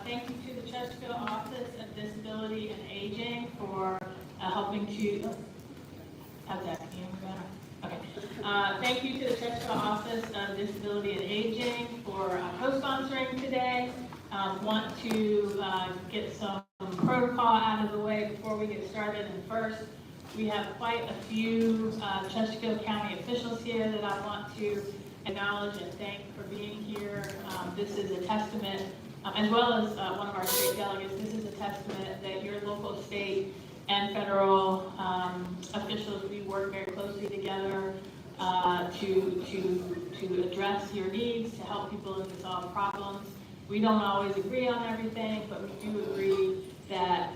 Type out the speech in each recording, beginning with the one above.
Thank you to the Chesterfield Office of Disability and Aging for helping to, how's that, can you hear me better? Okay. Thank you to the Chesterfield Office of Disability and Aging for co-sponsoring today. Want to get some protocol out of the way before we get started. And first, we have quite a few Chesterfield County officials here that I want to acknowledge and thank for being here. This is a testament, as well as one of our state delegates, this is a testament that your local, state, and federal officials, we work very closely together to address your needs, to help people and to solve problems. We don't always agree on everything, but we do agree that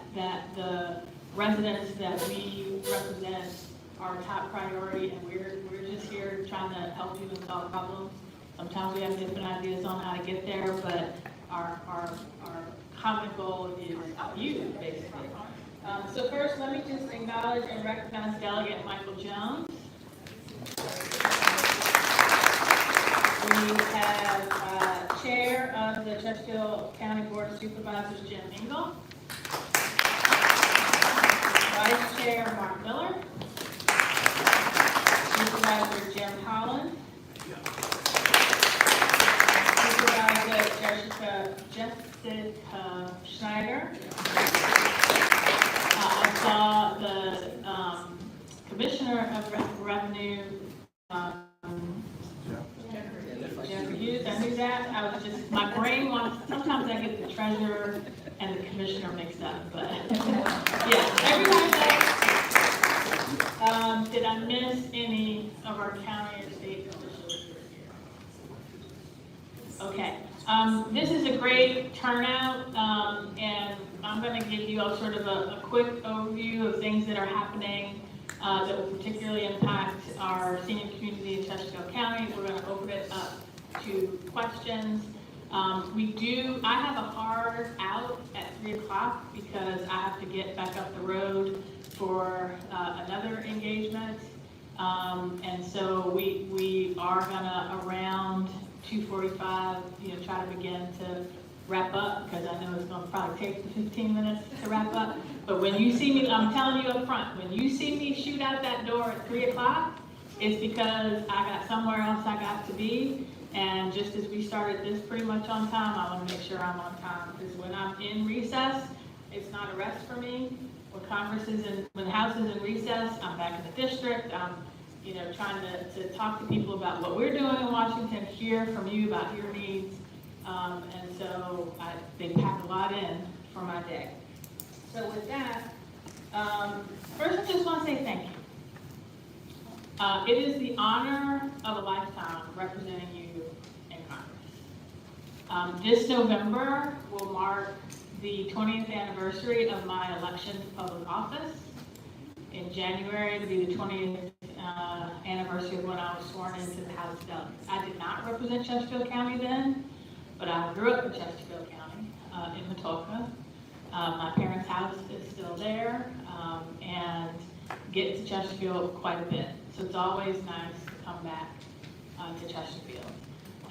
the residents that we represent are top priority, and we're just here trying to help you and solve problems. Sometimes we have different ideas on how to get there, but our common goal is you, basically. So first, let me just acknowledge and recognize Delegate Michael Jones. We have Chair of the Chesterfield County Board of Supervisors, Jim Engel. Vice Chair, Mark Miller. Supervisor, Jim Holland. Supervisor, Jessica Schneider. I saw the Commissioner of Revenue, Jeffrey Hughes. I knew that. I was just, my brain wants, sometimes I get the treasurer and the commissioner mixed up, but yeah, everybody else. Did I miss any of our county or state officials who are here? Okay. This is a great turnout, and I'm going to give you all sort of a quick overview of things that are happening that will particularly impact our senior community in Chesterfield County. We're going to open it up to questions. I have a hard out at 3 o'clock because I have to get back up the road for another engagement. And so we are gonna around 2:45, try to begin to wrap up, because I know it's gonna probably take 15 minutes to wrap up. But when you see me, I'm telling you up front, when you see me shoot out that door at 3 o'clock, it's because I got somewhere else I got to be. And just as we started this pretty much on time, I want to make sure I'm on time, because when I'm in recess, it's not a rest for me. When the House is in recess, I'm back in the district. I'm, trying to talk to people about what we're doing in Washington, hear from you about your needs, and so they pack a lot in for my day. So with that, first I just want to say thank you. It is the honor of a lifetime representing you in Congress. This November will mark the 20th anniversary of my election to public office. In January, it'll be the 20th anniversary of when I was sworn into the House of Delegates. I did not represent Chesterfield County then, but I grew up in Chesterfield County, in Matulka. My parents' house is still there, and get to Chesterfield quite a bit. So it's always nice to come back to Chesterfield.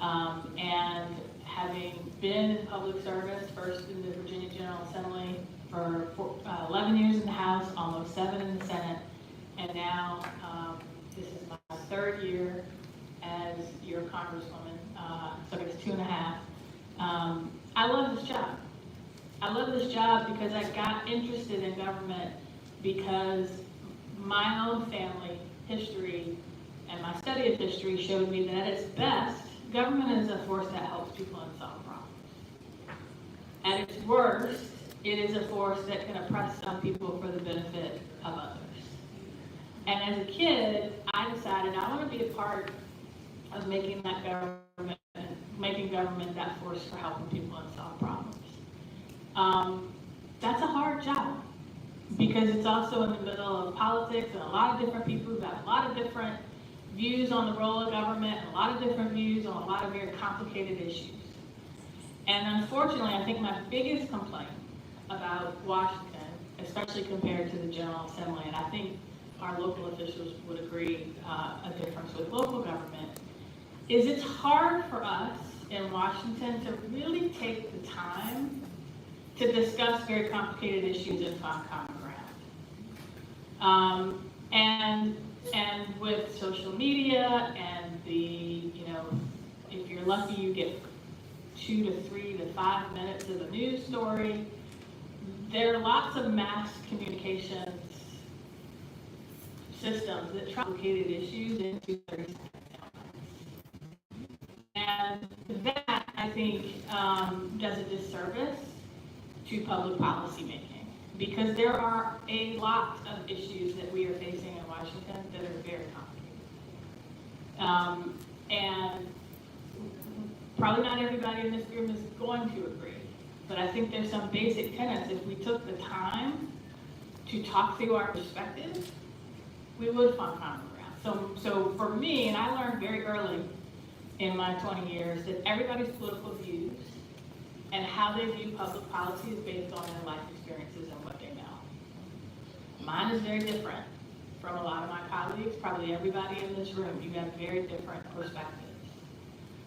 And having been in public service, first in the Virginia General Assembly for 11 years in the House, almost 7 in the Senate, and now this is my 3rd year as your Congresswoman, so it's 2.5. I love this job. I love this job because I got interested in government because my own family history and my study of history showed me that at its best, government is a force that helps people and solve problems. At its worst, it is a force that can oppress some people for the benefit of others. And as a kid, I decided I want to be a part of making government that force for helping people and solve problems. That's a hard job, because it's also in the middle of politics and a lot of different people who've got a lot of different views on the role of government and a lot of different views on a lot of very complicated issues. And unfortunately, I think my biggest complaint about Washington, especially compared to the General Assembly, and I think our local officials would agree a difference with local government, is it's hard for us in Washington to really take the time to discuss very complicated issues and find common ground. And with social media and if you're lucky, you get 2 to 3 to 5 minutes of a news story. There are lots of mass communications systems that try complicated issues into 30 seconds. And that, I think, does a disservice to public policy making, because there are a lot of issues that we are facing in Washington that are very complicated. And probably not everybody in this room is going to agree, but I think there's some basic tenets. If we took the time to talk through our perspectives, we would find common ground. So for me, and I learned very early in my 20 years that everybody's political views and how they view public policy is based on their life experiences and what they know. Mine is very different from a lot of my colleagues, probably everybody in this room. You have very different perspectives.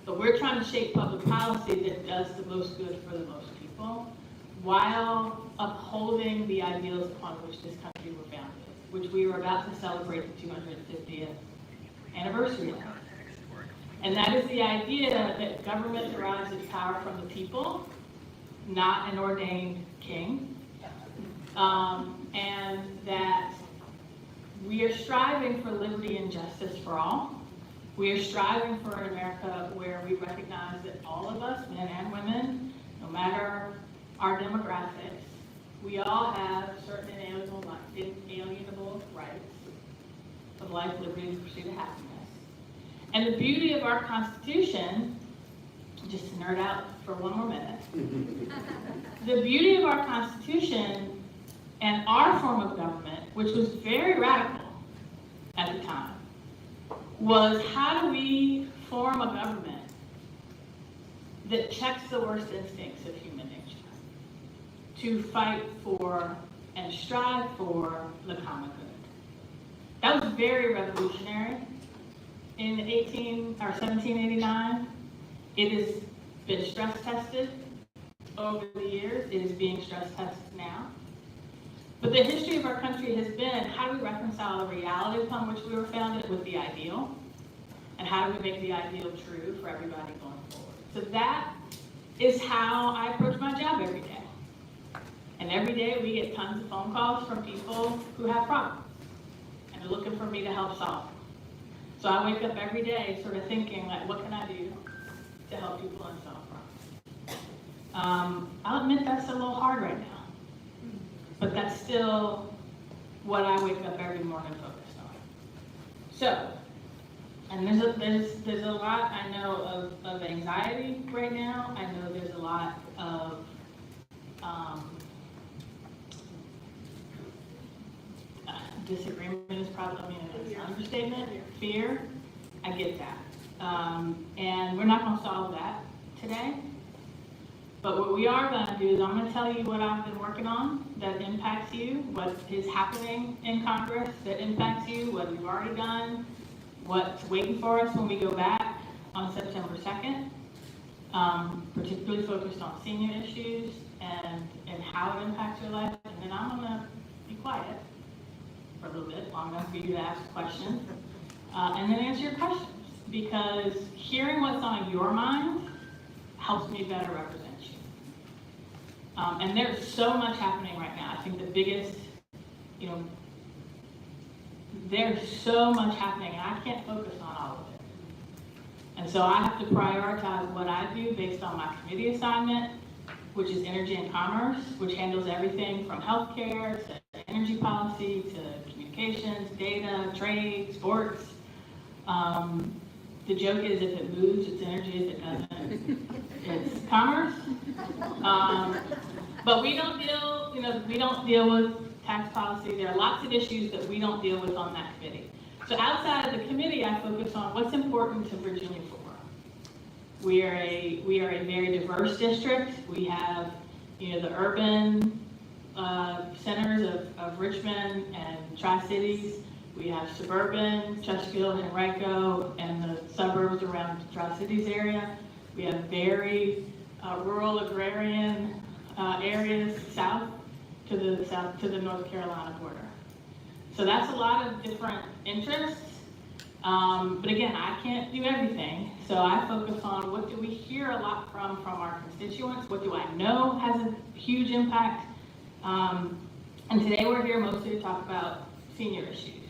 But we're trying to shape public policy that does the most good for the most people while upholding the ideals upon which this country was founded, which we were about to celebrate the 250th anniversary of. And that is the idea that government derives its power from the people, not an ordained king, and that we are striving for liberty and justice for all. We are striving for an America where we recognize that all of us, men and women, no matter our demographics, we all have certain inalienable rights of life, liberty, and pursuit of happiness. And the beauty of our Constitution, just to nerd out for one more minute, the beauty of our Constitution and our form of government, which was very radical at the time, was how do we form a government that checks the worst instincts of human nature to fight for and strive for the common good. That was very revolutionary in 1789. It has been stress tested over the years. It is being stress tested now. But the history of our country has been, how do we reconcile the reality upon which we were founded with the ideal? And how do we make the ideal true for everybody going forward? So that is how I approach my job every day. And every day we get tons of phone calls from people who have problems and are looking for me to help solve them. So I wake up every day sort of thinking, like, what can I do to help people and solve problems? I'll admit that's a little hard right now. But that's still what I wake up every morning focused on. So, and there's a lot I know of anxiety right now. I know there's a lot of disagreement is probably an understatement. Fear, I get that, and we're not going to solve that today. But what we are going to do is I'm going to tell you what I've been working on that impacts you, what is happening in Congress that impacts you, what we've already done, what's waiting for us when we go back on September 2nd, particularly focused on senior issues and how it impacts your life. And then I'm going to be quiet for a little bit, long enough for you to ask questions, and then answer your questions, because hearing what's on your mind helps me better represent you. And there's so much happening right now. I think the biggest, there's so much happening, and I can't focus on all of it. And so I have to prioritize what I do based on my committee assignment, which is Energy and Commerce, which handles everything from healthcare to energy policy to communications, data, trade, sports. The joke is if it moves, it's energy. If it doesn't, it's commerce. But we don't deal with tax policy. There are lots of issues that we don't deal with on that committee. So outside of the committee, I focus on what's important to Virginia 4. We are a very diverse district. We have, the urban centers of Richmond and Tri-Cities. We have suburban, Chesterfield, Henrico, and the suburbs around the Tri-Cities area. We have very rural agrarian areas south to the North Carolina border. So that's a lot of different interests. But again, I can't do everything. So I focus on what do we hear a lot from our constituents? What do I know has a huge impact? And today we're here mostly to talk about senior issues.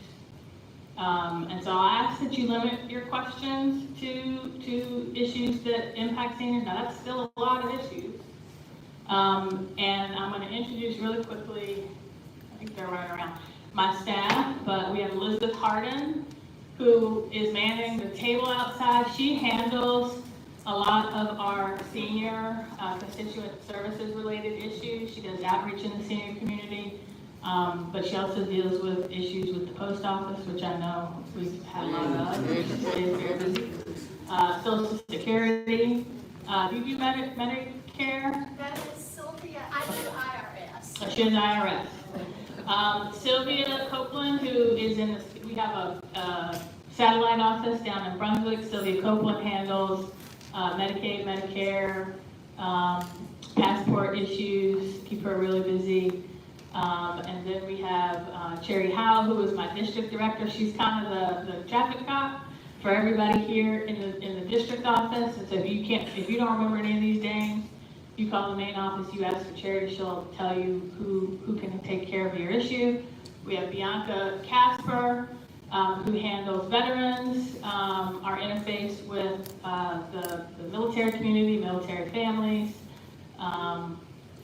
And so I ask that you limit your questions to issues that impact seniors. Now that's still a lot of issues. And I'm going to introduce really quickly, I think they're right around, my staff, but we have Elizabeth Harden, who is manning the table outside. She handles a lot of our senior constituent services related issues. She does outreach in the senior community, but she also deals with issues with the post office, which I know we've had a lot of. Is very busy. Social Security. Do you do Medicare? That is Sylvia. I do IRS. She does IRS. Sylvia Copeland, who is in we have a satellite office down in Brunswick. Sylvia Copeland handles Medicaid, Medicare, passport issues, keep her really busy. And then we have Cherry Howe, who is my district director. She's kind of the traffic cop for everybody here in the district office. And so if you don't remember any of these names, you call the main office, you ask for Cherry, she'll tell you who can take care of your issue. We have Bianca Casper, who handles veterans, our interface with the military community, military families,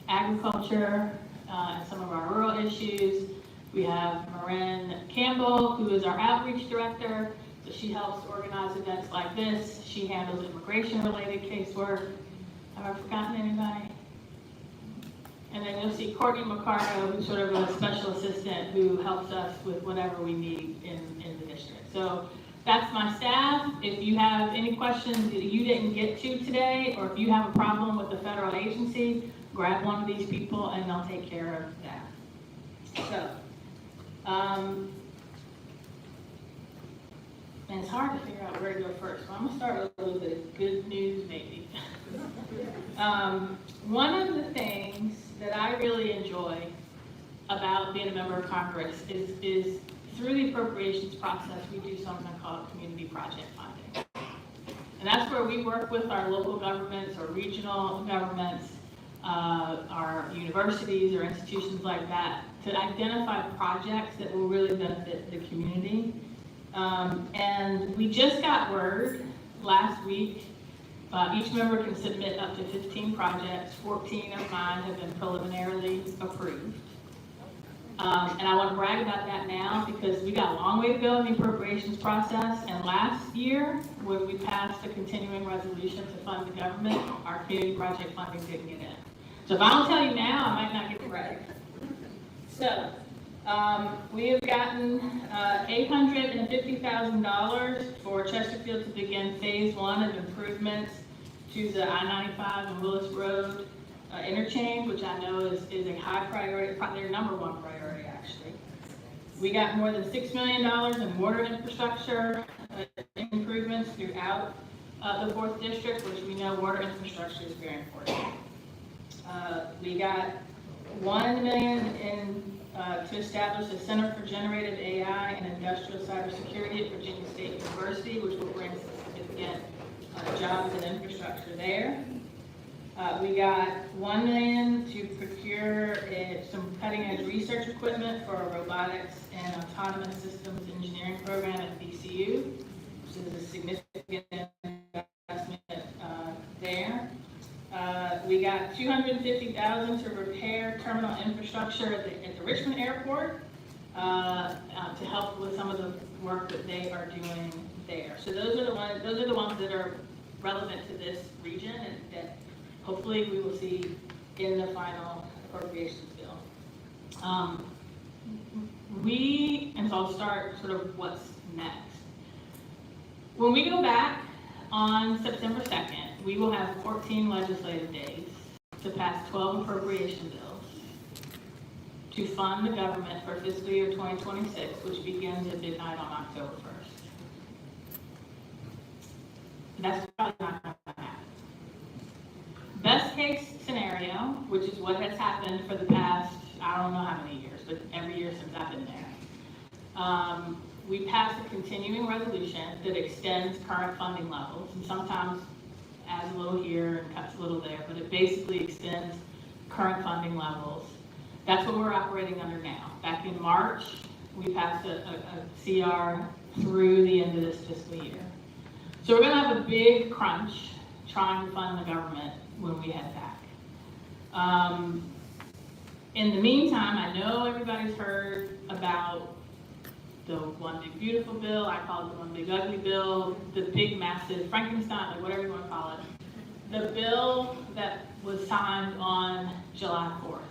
agriculture, and some of our rural issues. We have Marin Campbell, who is our outreach director. So she helps organize events like this. She handles immigration-related casework. Have I forgotten anybody? And then you'll see Courtney McCarto, who's sort of a special assistant who helps us with whatever we need in the district. So that's my staff. If you have any questions that you didn't get to today, or if you have a problem with the federal agency, grab one of these people and they'll take care of that. So, and it's hard to figure out where to go first. So I'm gonna start with a little bit of good news, maybe. One of the things that I really enjoy about being a member of Congress is through the appropriations process, we do something called community project funding. And that's where we work with our local governments or regional governments, our universities or institutions like that, to identify projects that will really benefit the community. And we just got word last week, each member can submit up to 15 projects. 14 of mine have been preliminarily approved. And I want to brag about that now because we got a long way to go in the appropriations process. And last year, when we passed a continuing resolution to fund the government, our community project funding didn't get in. So if I don't tell you now, I might not get to brag. So we have gotten $850,000 for Chesterfield to begin phase 1 of improvements to the I-95 and Willis Road interchange, which I know is a high priority, probably their number one priority actually. We got more than $6 million in water infrastructure improvements throughout the 4th district, which we know water infrastructure is very important. We got $1 million to establish a Center for Generative AI and Industrial Cybersecurity at Virginia State University, which will bring significant jobs and infrastructure there. We got $1 million to procure some cutting-edge research equipment for a robotics and autonomous systems engineering program at VCU, which is a significant investment there. We got $250,000 to repair terminal infrastructure at the Richmond Airport to help with some of the work that they are doing there. So those are the ones that are relevant to this region and that hopefully we will see in the final appropriations bill. And so I'll start sort of what's next. When we go back on September 2nd, we will have 14 legislative days to pass 12 appropriation bills to fund the government for fiscal year 2026, which begins at midnight on October 1st. That's probably not going to happen. Best case scenario, which is what has happened for the past, I don't know how many years, but every year since I've been there. We passed a continuing resolution that extends current funding levels, and sometimes adds a little here and cuts a little there, but it basically extends current funding levels. That's what we're operating under now. Back in March, we passed a CR through the end of this fiscal year. So we're gonna have a big crunch trying to fund the government when we head back. In the meantime, I know everybody's heard about the One Big Beautiful bill. I call it the One Big Ugly bill, the big massive Frankenstein, or whatever you want to call it. The bill that was signed on July 4th.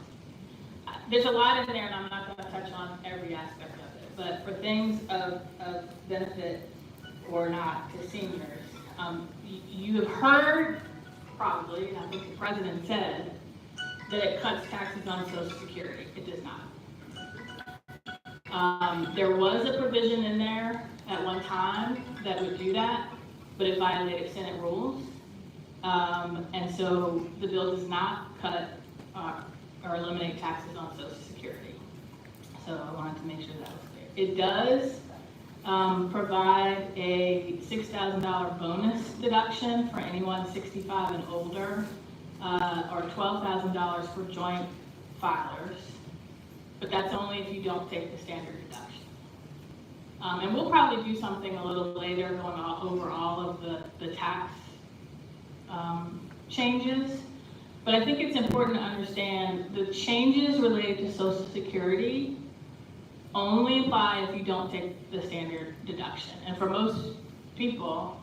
There's a lot in there, and I'm not going to touch on every aspect of it, but for things of benefit or not to seniors, you have heard probably, and I think the president said, that it cuts taxes on Social Security. It does not. There was a provision in there at one time that would do that, but it violated Senate rules. And so the bill does not cut or eliminate taxes on Social Security. So I wanted to make sure that was clear. It does provide a $6,000 bonus deduction for anyone 65 and older, or $12,000 for joint filers, but that's only if you don't take the standard deduction. And we'll probably do something a little later going over all of the tax changes, but I think it's important to understand the changes related to Social Security only apply if you don't take the standard deduction. And for most people,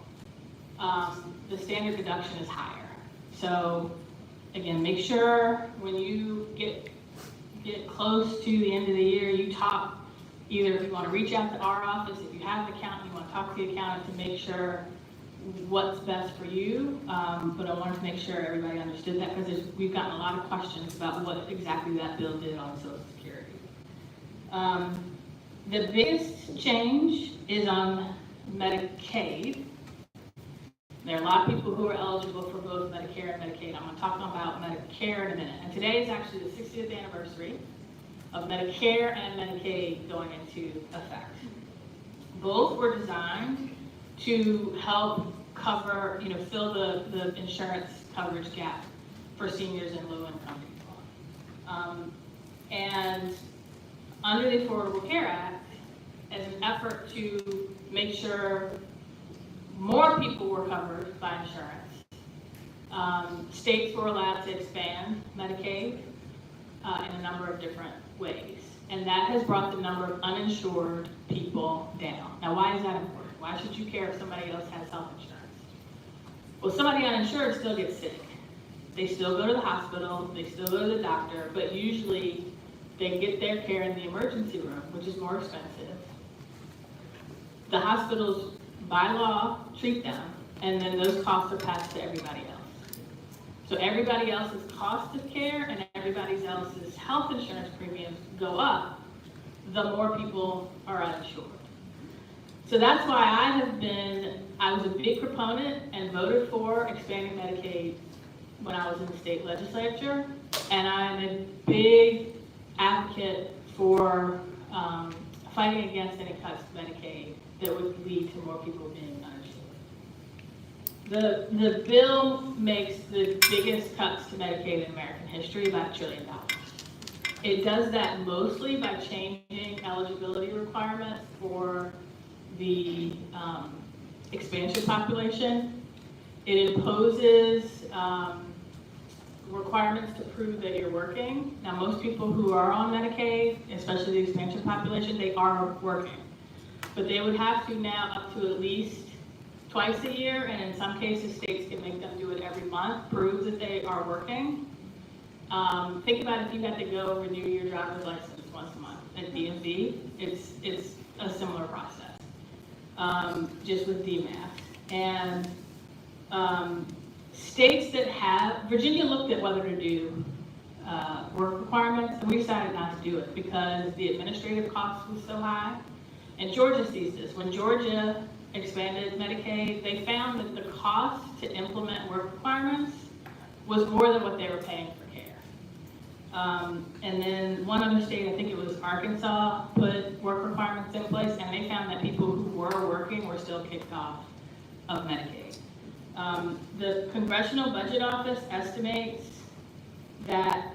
the standard deduction is higher. So again, make sure when you get close to the end of the year, you talk, either if you want to reach out to our office, if you have an accountant, you want to talk to the accountant to make sure what's best for you. But I wanted to make sure everybody understood that, because we've gotten a lot of questions about what exactly that bill did on Social Security. The biggest change is on Medicaid. There are a lot of people who are eligible for both Medicare and Medicaid. I'm going to talk about Medicare in a minute. And today is actually the 60th anniversary of Medicare and Medicaid going into effect. Both were designed to help cover, fill the insurance coverage gap for seniors and low-income people. And under the Affordable Care Act, as an effort to make sure more people were covered by insurance, states were allowed to expand Medicaid in a number of different ways. And that has brought the number of uninsured people down. Now, why is that important? Why should you care if somebody else has health insurance? Well, somebody uninsured still gets sick. They still go to the hospital, they still go to the doctor, but usually they get their care in the emergency room, which is more expensive. The hospitals, by law, treat them, and then those costs are passed to everybody else. So everybody else's cost of care and everybody else's health insurance premiums go up the more people are uninsured. So that's why I was a big proponent and voted for expanding Medicaid when I was in the state legislature, and I'm a big advocate for fighting against any cuts to Medicaid that would lead to more people being uninsured. The bill makes the biggest cuts to Medicaid in American history, about $1 trillion. It does that mostly by changing eligibility requirements for the expansion population. It imposes requirements to prove that you're working. Now, most people who are on Medicaid, especially the expansion population, they are working. But they would have to now up to at least twice a year, and in some cases, states can make them do it every month, prove that they are working. Think about if you had to go renew your driver's license once a month at DMV. It's a similar process, just with DMAS. And states that have, Virginia looked at whether to do work requirements, and we decided not to do it because the administrative cost was so high. And Georgia sees this. When Georgia expanded Medicaid, they found that the cost to implement work requirements was more than what they were paying for care. And then one other state, I think it was Arkansas, put work requirements in place, and they found that people who were working were still kicked off of Medicaid. The Congressional Budget Office estimates that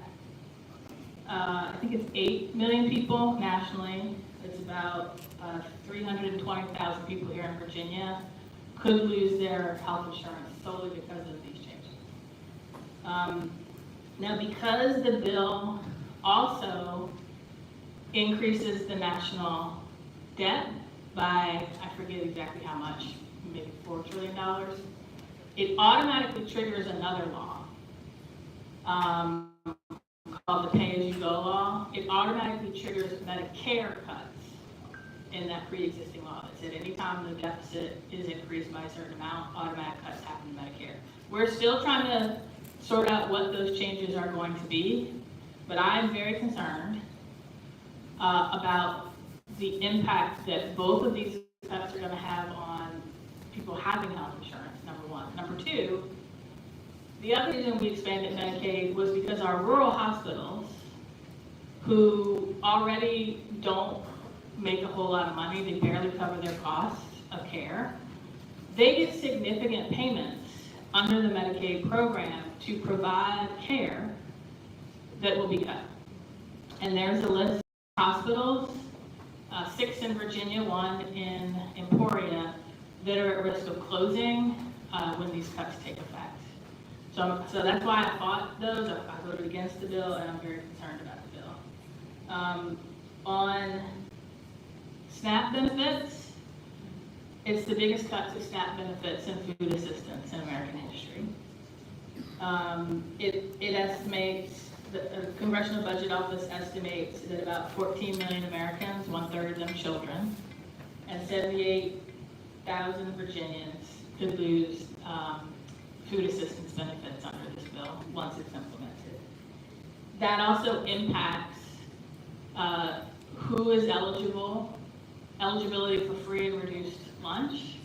I think it's 8 million people nationally. It's about 320,000 people here in Virginia could lose their health insurance solely because of these changes. Now, because the bill also increases the national debt by, I forget exactly how much, maybe $4 trillion, it automatically triggers another law called the Pay-As-You-Go law. It automatically triggers Medicare cuts in that pre-existing law that said anytime the deficit is increased by a certain amount, automatic cuts happen to Medicare. We're still trying to sort out what those changes are going to be, but I'm very concerned about the impact that both of these cuts are going to have on people having health insurance, number one. Number two, the other reason we expanded Medicaid was because our rural hospitals, who already don't make a whole lot of money, they barely cover their costs of care, they get significant payments under the Medicaid program to provide care that will be cut. And there's a list of hospitals, 6 in Virginia, 1 in Emporia, that are at risk of closing when these cuts take effect. So that's why I fought those. I voted against the bill, and I'm very concerned about the bill. On SNAP benefits, it's the biggest cut to SNAP benefits and food assistance in American history. It estimates, the Congressional Budget Office estimates that about 14 million Americans, 1/3 of them children, and 78,000 Virginians could lose food assistance benefits under this bill once it's implemented. That also impacts who is eligibility for free and reduced lunch.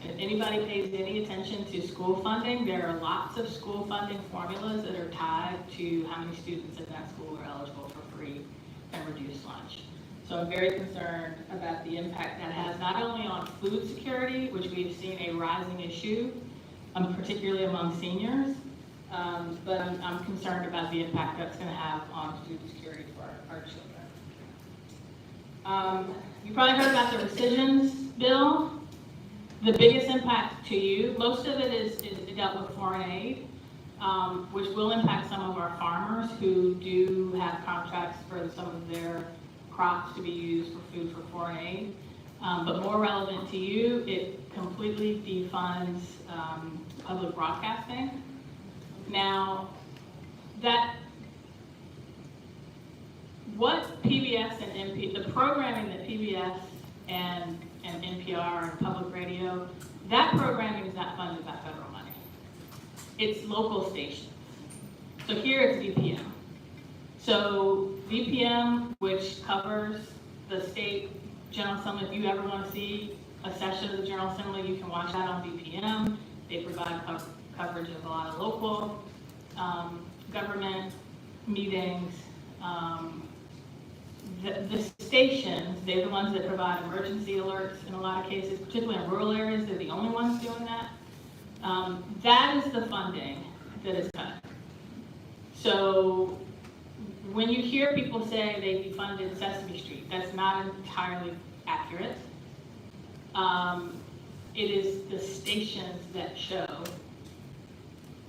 If anybody pays any attention to school funding, there are lots of school funding formulas that are tied to how many students in that school are eligible for free and reduced lunch. So I'm very concerned about the impact that has not only on food security, which we've seen a rising issue, particularly among seniors, but I'm concerned about the impact that's going to have on food security for our children. You probably heard about the rescissions bill. The biggest impact to you, most of it is dealt with foreign aid, which will impact some of our farmers who do have contracts for some of their crops to be used for food for foreign aid. But more relevant to you, it completely defunds public broadcasting. Now, what PBS and the programming that PBS and NPR and public radio, that programming is not funded by federal money. It's local stations. So here it's VPM. So VPM, which covers the state General Assembly, if you ever want to see a session of the General Assembly, you can watch that on VPM. They provide coverage of a lot of local government meetings. The stations, they're the ones that provide emergency alerts in a lot of cases, particularly in rural areas. They're the only ones doing that. That is the funding that is cut. So when you hear people say they defunded Sesame Street, that's not entirely accurate. It is the stations that show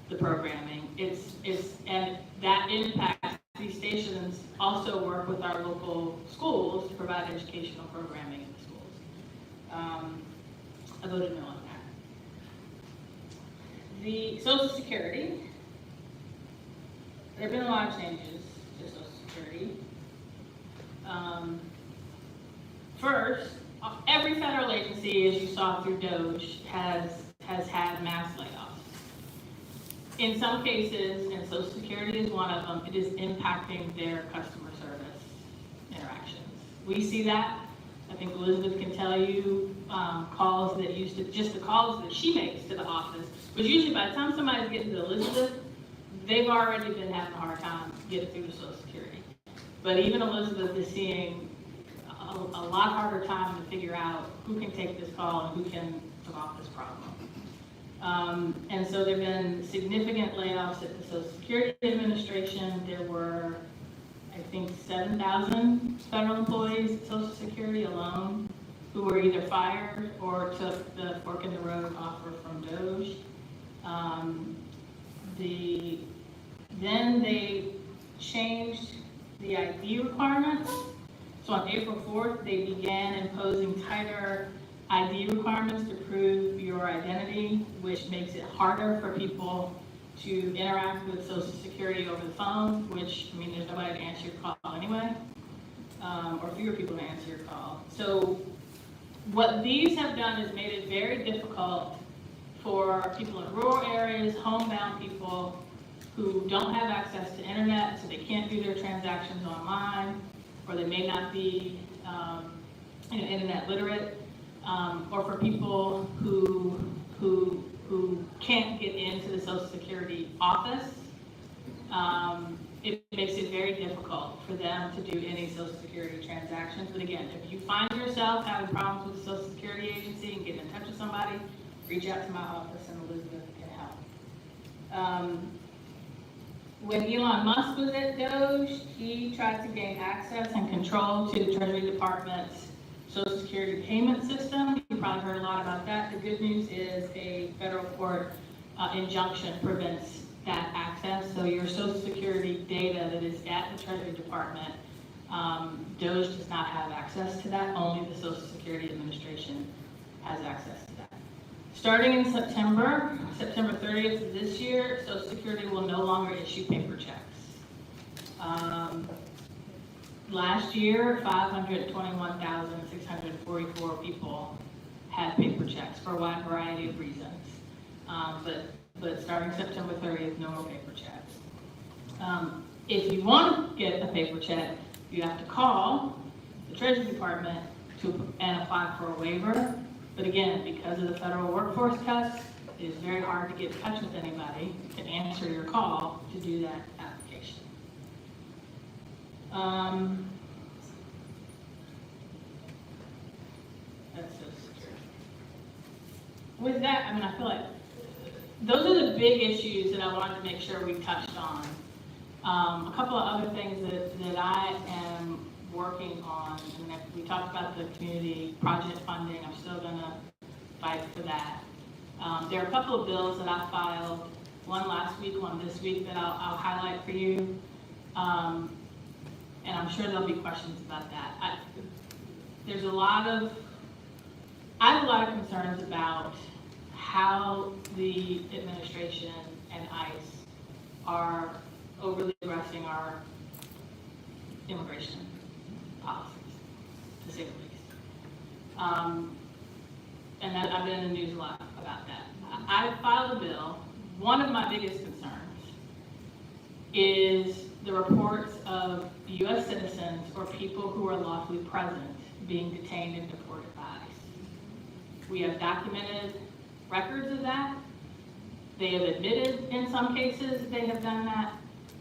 the programming. And that impacts. These stations also work with our local schools to provide educational programming in the schools. I voted no on that. The Social Security, there have been a lot of changes to Social Security. First, every federal agency, as you saw through DOGE, has had mass layoffs. In some cases, and Social Security is one of them, it is impacting their customer service interactions. We see that. I think Elizabeth can tell you calls that used to, just the calls that she makes to the office, which usually by the time somebody's getting to Elizabeth, they've already been having a hard time getting through to Social Security. But even Elizabeth is seeing a lot harder time to figure out who can take this call and who can solve this problem. And so there have been significant layoffs at the Social Security Administration. There were, I think, 7,000 federal employees at Social Security alone who were either fired or took the fork in the road offer from DOJ. Then they changed the ID requirements. So on April 4th, they began imposing tighter ID requirements to prove your identity, which makes it harder for people to interact with Social Security over the phone, which, I mean, there's nobody to answer your call anyway, or fewer people to answer your call. So what these have done is made it very difficult for people in rural areas, homebound people who don't have access to internet, so they can't do their transactions online, or they may not be internet literate, or for people who can't get into the Social Security office. It makes it very difficult for them to do any Social Security transactions. But again, if you find yourself having problems with the Social Security agency and getting in touch with somebody, reach out to my office and Elizabeth can help. When Elon Musk was at DOJ, he tried to gain access and control to the Treasury Department's Social Security payment system. You probably heard a lot about that. The good news is a federal court injunction prevents that access. So your Social Security data that is at the Treasury Department, DOJ does not have access to that. Only the Social Security Administration has access to that. Starting in September 30th of this year, Social Security will no longer issue paper checks. Last year, 521,644 people had paper checks for a wide variety of reasons. But starting September 30th, no more paper checks. If you want to get a paper check, you have to call the Treasury Department and apply for a waiver. But again, because of the federal workforce cuts, it is very hard to get in touch with anybody to answer your call to do that application. That's Social Security. With that, I mean, I feel like those are the big issues that I wanted to make sure we touched on. A couple of other things that I am working on. I mean, we talked about the community project funding. I'm still going to fight for that. There are a couple of bills that I filed, one last week, one this week, that I'll highlight for you. And I'm sure there'll be questions about that. I have a lot of concerns about how the administration and ICE are overly aggressing our immigration policies, to say the least. And I've been in the news a lot about that. I filed a bill. One of my biggest concerns is the reports of U.S. citizens or people who are lawfully present being detained and deported by ICE. We have documented records of that. They have admitted in some cases they have done that.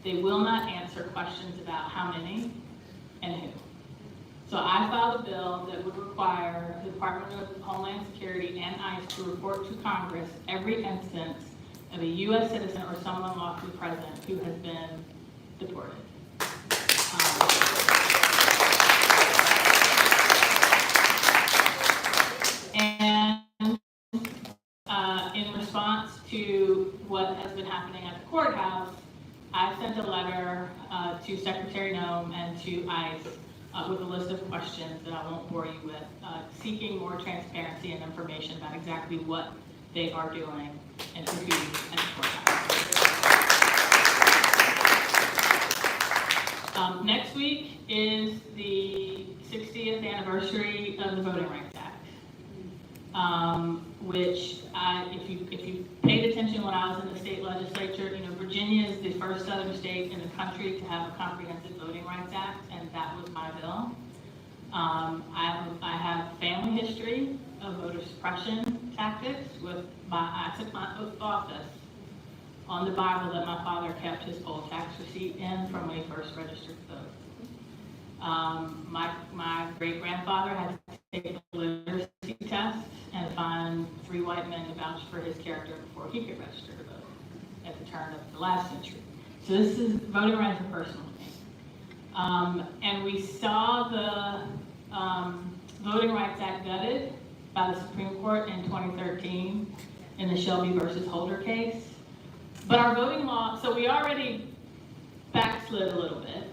They will not answer questions about how many and who. So I filed a bill that would require the Department of Homeland Security and ICE to report to Congress every instance of a U.S. citizen or someone lawfully present who has been deported. In response to what has been happening at the courthouse, I sent a letter to Secretary Noem and to ICE with a list of questions that I won't bore you with, seeking more transparency and information about exactly what they are doing and to who at the courthouse. Next week is the 60th anniversary of the Voting Rights Act, which if you paid attention when I was in the state legislature, you know, Virginia is the first southern state in the country to have a comprehensive Voting Rights Act, and that was my bill. I have family history of voter suppression tactics. I took my oath of office on the Bible that my father kept his poll tax receipt in from when he first registered to vote. My great-grandfather had to take a literacy test and find 3 white men to vouch for his character before he could register to vote at the turn of the last century. So this is, voting rights are personal to me. And we saw the Voting Rights Act gutted by the Supreme Court in 2013 in the Shelby versus Holder case. But our voting law, so we already backslid a little bit,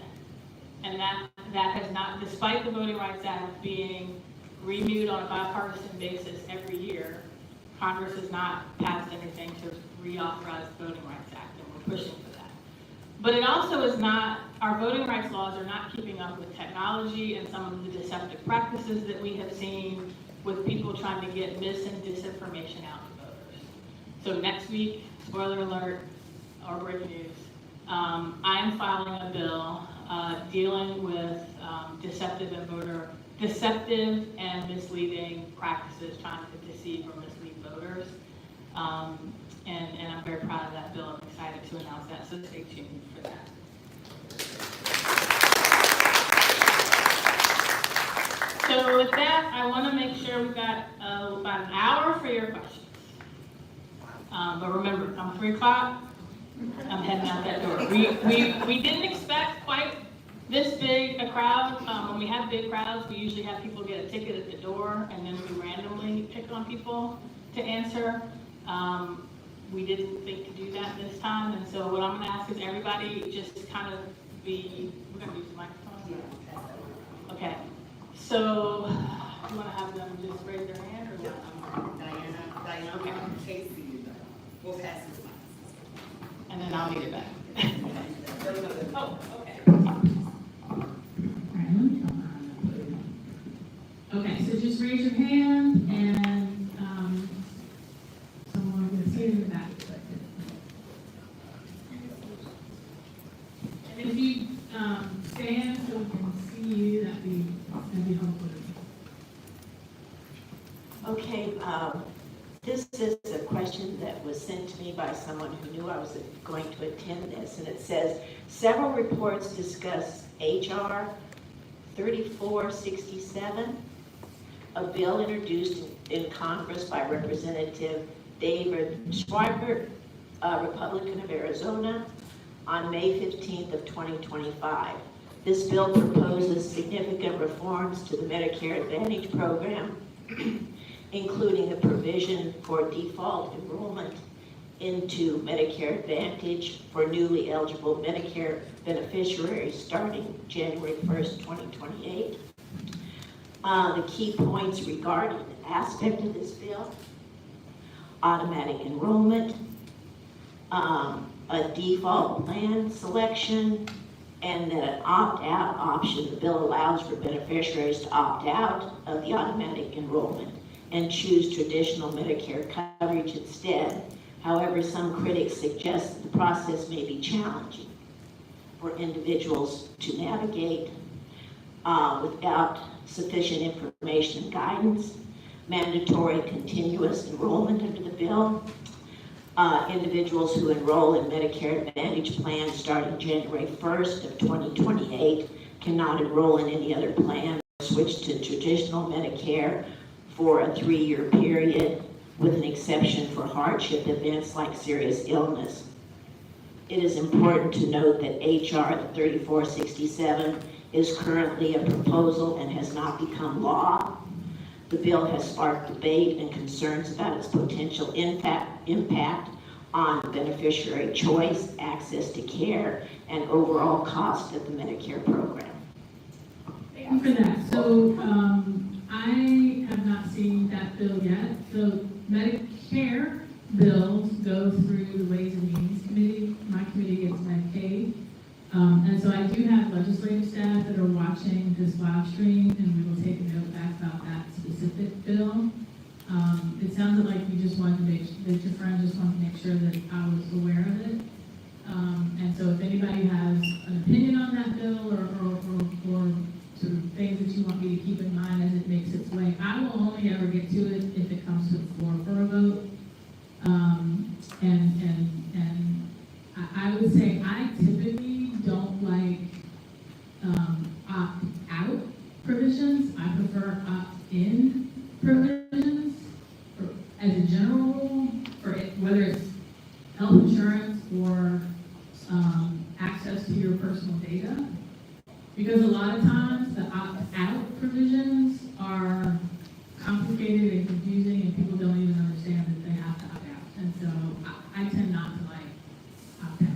and that has not, despite the Voting Rights Act being renewed on a bipartisan basis every year, Congress has not passed anything to reauthorize the Voting Rights Act, and we're pushing for that. But it also is not, our voting rights laws are not keeping up with technology and some of the deceptive practices that we have seen with people trying to get mis and disinformation out to voters. So next week, spoiler alert, or breaking news, I am filing a bill dealing with deceptive and misleading practices trying to deceive or mislead voters. And I'm very proud of that bill. I'm excited to announce that, so stay tuned for that. So with that, I want to make sure we've got about an hour for your questions. But remember, come 3 o'clock, I'm heading out that door. We didn't expect quite this big a crowd. When we have big crowds, we usually have people get a ticket at the door, and then we randomly pick on people to answer. We didn't think to do that this time, and so what I'm going to ask is everybody just kind of be, we're going to use the microphone? Okay. So, you want to have them just raise their hand, or what? Diana, Okay. Casey, we'll pass this one. And then I'll need it back. Oh, okay. Okay, so just raise your hand and someone will see it in the back. And if you stand so we can see you, that'd be helpful. Okay, this is a question that was sent to me by someone who knew I was going to attend this, and it says, several reports discuss HR 3467, a bill introduced in Congress by Representative David Schweikert, a Republican of Arizona, on May 15th of 2025. This bill proposes significant reforms to the Medicare Advantage program, including a provision for default enrollment into Medicare Advantage for newly eligible Medicare beneficiaries starting January 1st, 2028. The key points regarding the aspect of this bill: automatic enrollment, a default plan selection, and then an opt-out option. The bill allows for beneficiaries to opt out of the automatic enrollment and choose traditional Medicare coverage instead. However, some critics suggest that the process may be challenging for individuals to navigate without sufficient information and guidance. Mandatory continuous enrollment under the bill. Individuals who enroll in Medicare Advantage plans starting January 1st of 2028 cannot enroll in any other plan or switch to traditional Medicare for a 3-year period, with an exception for hardship events like serious illness. It is important to note that HR 3467 is currently a proposal and has not become law. The bill has sparked debate and concerns about its potential impact on beneficiary choice, access to care, and overall cost of the Medicare program. Thank you for that. So I have not seen that bill yet. So Medicare bills go through the Ways and Means Committee. My committee gets Medicaid. And so I do have legislative staff that are watching this live stream, and we will take a note back about that specific bill. It sounded like you just wanted to that your friend just wanted to make sure that I was aware of it. And so if anybody has an opinion on that bill or sort of things that you want me to keep in mind as it makes its way, I will only ever get to it if it comes to the floor for a vote. And would say I typically don't like opt-out provisions. I prefer opt-in provisions as a general rule, for whether it's health insurance or access to your personal data. Because a lot of times the opt-out provisions are complicated and confusing, and people don't even understand that they have to opt out. And so I tend not to like opt-outs.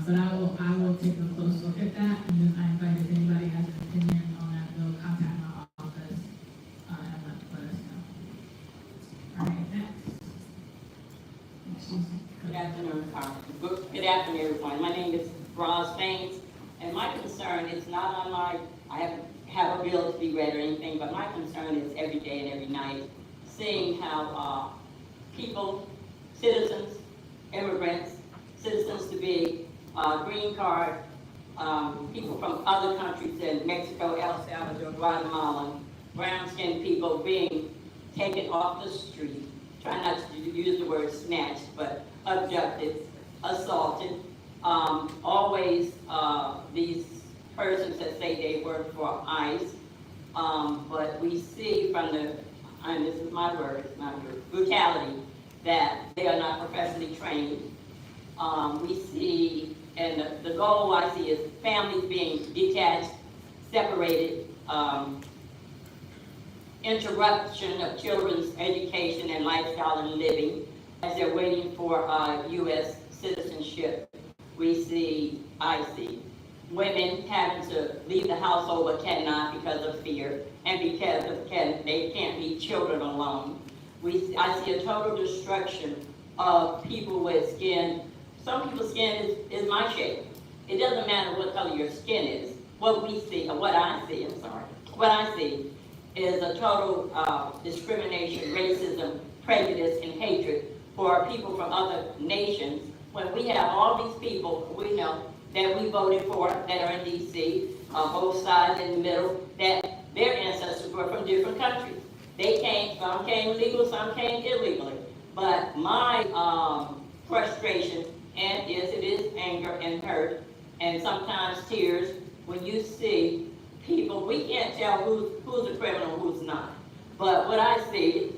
But I will take a close look at that, and then I invite if anybody has an opinion on that bill, contact my office and let us know. All right, next. Good afternoon, good afternoon, everyone. My name is Roz Baines, and my concern is not unlike, I have a bill to be read or anything, but my concern is every day and every night, seeing how people, citizens, immigrants, citizens to be, green card, people from other countries in Mexico, El Salvador, Guatemala, brown-skinned people being taken off the street. Try not to use the word snatched, but abducted, assaulted. Always these persons that say they work for ICE, but we see from the, and this is my word, it's not yours, brutality, that they are not professionally trained. We see, and the goal I see is families being detached, separated, interruption of children's education and lifestyle and living as they're waiting for U.S. citizenship. I see women having to leave the household but cannot because of fear and because they can't leave children alone. I see a total destruction of people with skin. Some people's skin is my shape. It doesn't matter what color your skin is. What I see is a total discrimination, racism, prejudice, and hatred for people from other nations. When we have all these people we know that we voted for that are in D.C., both sides in the middle, that their ancestors were from different countries. Some came legal, some came illegally. But my frustration it is anger and hurt, and sometimes tears when you see people. We can't tell who's a criminal and who's not. But what I see,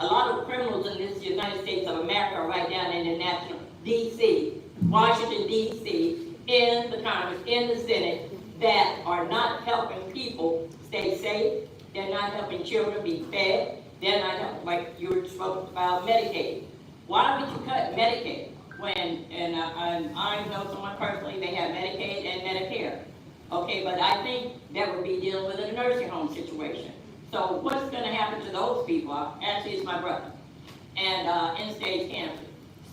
a lot of criminals in this United States of America are right down in the national D.C., Washington, D.C., in the Congress, in the Senate, that are not helping people stay safe. They're not helping children be fed. They're not helping, like you were spoken about, Medicaid. Why would you cut Medicaid when, and I know someone personally, they have Medicaid and Medicare. Okay, but I think that would be dealing with a nursing home situation. So what's going to happen to those people? Actually, it's my brother, and end-stage cancer.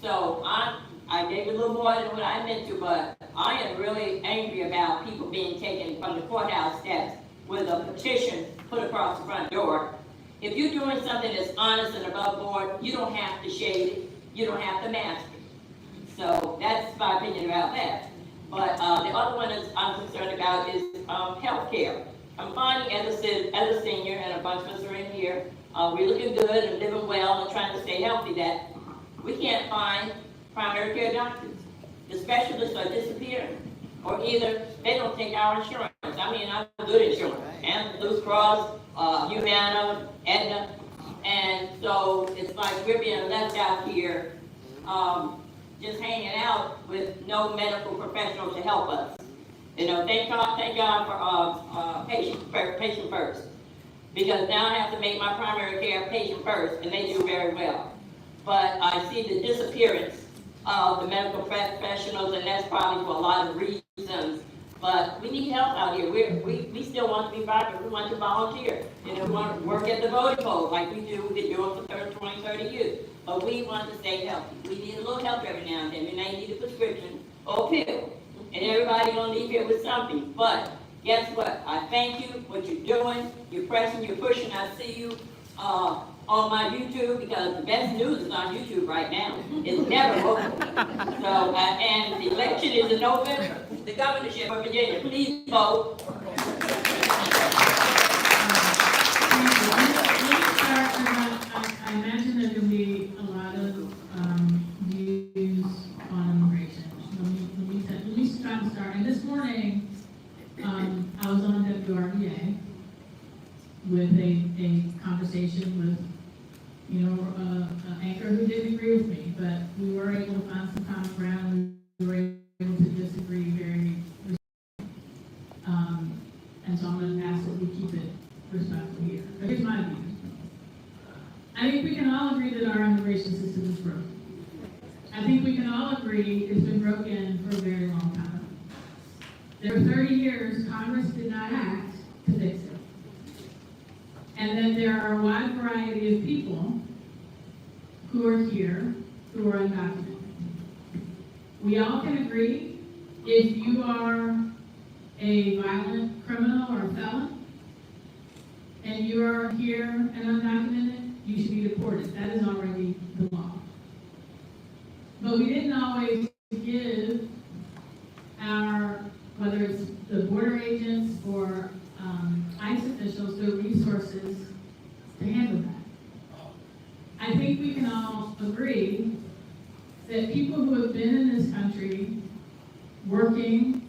So I gave a little more than what I meant to, but I am really angry about people being taken from the courthouse steps with a petition put across the front door. If you're doing something that's honest and above board, you don't have to shade it. You don't have to mask it. So that's my opinion about that. But the other one is I'm concerned about is health care. I'm finding as a senior, and a bunch of us are in here, we're looking good and living well and trying to stay healthy, that we can't find primary care doctors. The specialists are disappearing, or either they don't take our insurance. I mean, I'm good insurance, and Blue Cross, Humana, Aetna, and so it's like we're being left out here, just hanging out with no medical professional to help us. You know, thank God for patient first, because now I have to make my primary care patient first, and they do very well. But I see the disappearance of the medical professionals, and that's probably for a lot of reasons. But we need help out here. We still want to be vibrant. We want to volunteer. You know, we want to work at the voting polls like we've been doing for 20, 30 years. But we want to stay healthy. We need a little help every now and then. We may need a prescription or a pill. And everybody gonna leave here with something. But guess what? I thank you, what you're doing. You're pressing, you're pushing. I see you on my YouTube, because the best news is on YouTube right now. It's never local. So, and the election is in November. The governorship of Virginia, please vote. I imagine there can be a lot of views on but we were able to find some common ground. We were able to disagree very and so I'm going to ask that we keep it respectful here. But here's my view. I think we can all agree that our immigration system is broken. I think we can all agree it's been broken for a very long time. There were 30 years Congress did not act to fix it. And then there are a wide variety of people who are here who are undocumented. We all can agree if you are a violent criminal or a felon and you are here and undocumented, you should be deported. That is already the law. But we didn't always give our, whether it's the border agents or ICE officials, the resources to handle that. I think we can all agree that people who have been in this country working,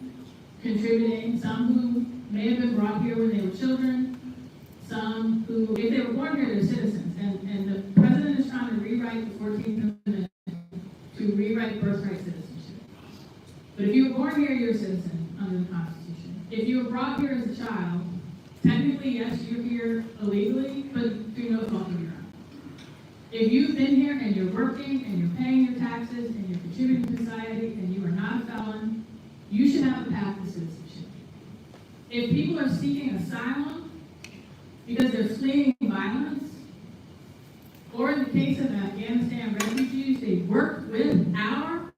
contributing, some who may have been brought here when they were children, some who, if they were born here, they're citizens. And the president is trying to rewrite the 14th Amendment to rewrite birthright citizenship. But if you were born here, you're a citizen under the Constitution. If you were brought here as a child, technically, yes, you're here illegally, but through no fault of your own. If you've been here and you're working and you're paying your taxes and you're contributing to society and you are not a felon, you should have a path to citizenship. If people are seeking asylum because they're fleeing violence, or in the case of Afghanistan refugees, they worked with our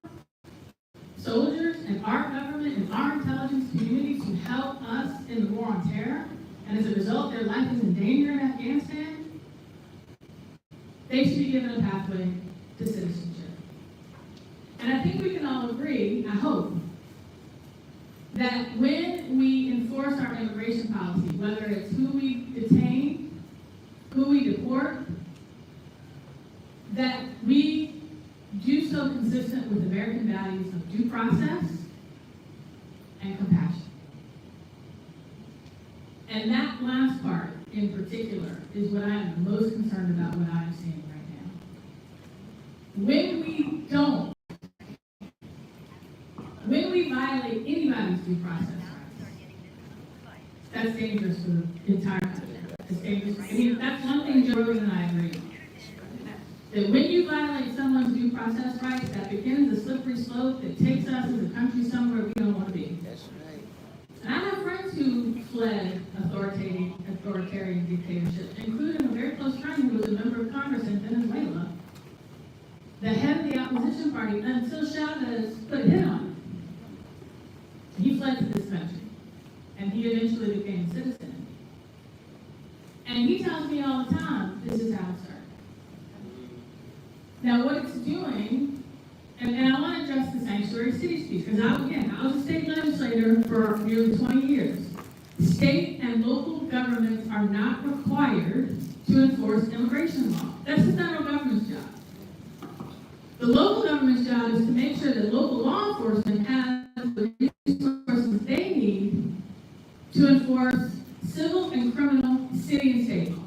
soldiers and our government and our intelligence communities to help us in the war on terror, and as a result, their life is in danger in Afghanistan, they should be given a pathway to citizenship. And I think we can all agree, I hope, that when we enforce our immigration policy, whether it's who we detain, who we deport, that we do so consistent with American values of due process and compassion. And that last part in particular is what I am most concerned about what I'm seeing right now. When we violate anybody's due process rights, that's dangerous for the entire country. It's dangerous. I mean, that's one thing Joe Rogan and I agree on. That when you violate someone's due process rights, that begins a slippery slope that takes us as a country somewhere we don't want to be. And I have friends who fled authoritarian dictatorship, including a very close friend who was a member of Congress in Venezuela, the head of the opposition party, until Chavez put a hit on him. He fled to this country, and he eventually became a citizen. And he tells me all the time, this is how it started. Now, what it's doing, and I want to address the sanctuary cities piece, because I was a state legislator for nearly 20 years. State and local governments are not required to enforce immigration law. That's the federal government's job. The local government's job is to make sure that local law enforcement has the resources they need to enforce civil and criminal city and state law.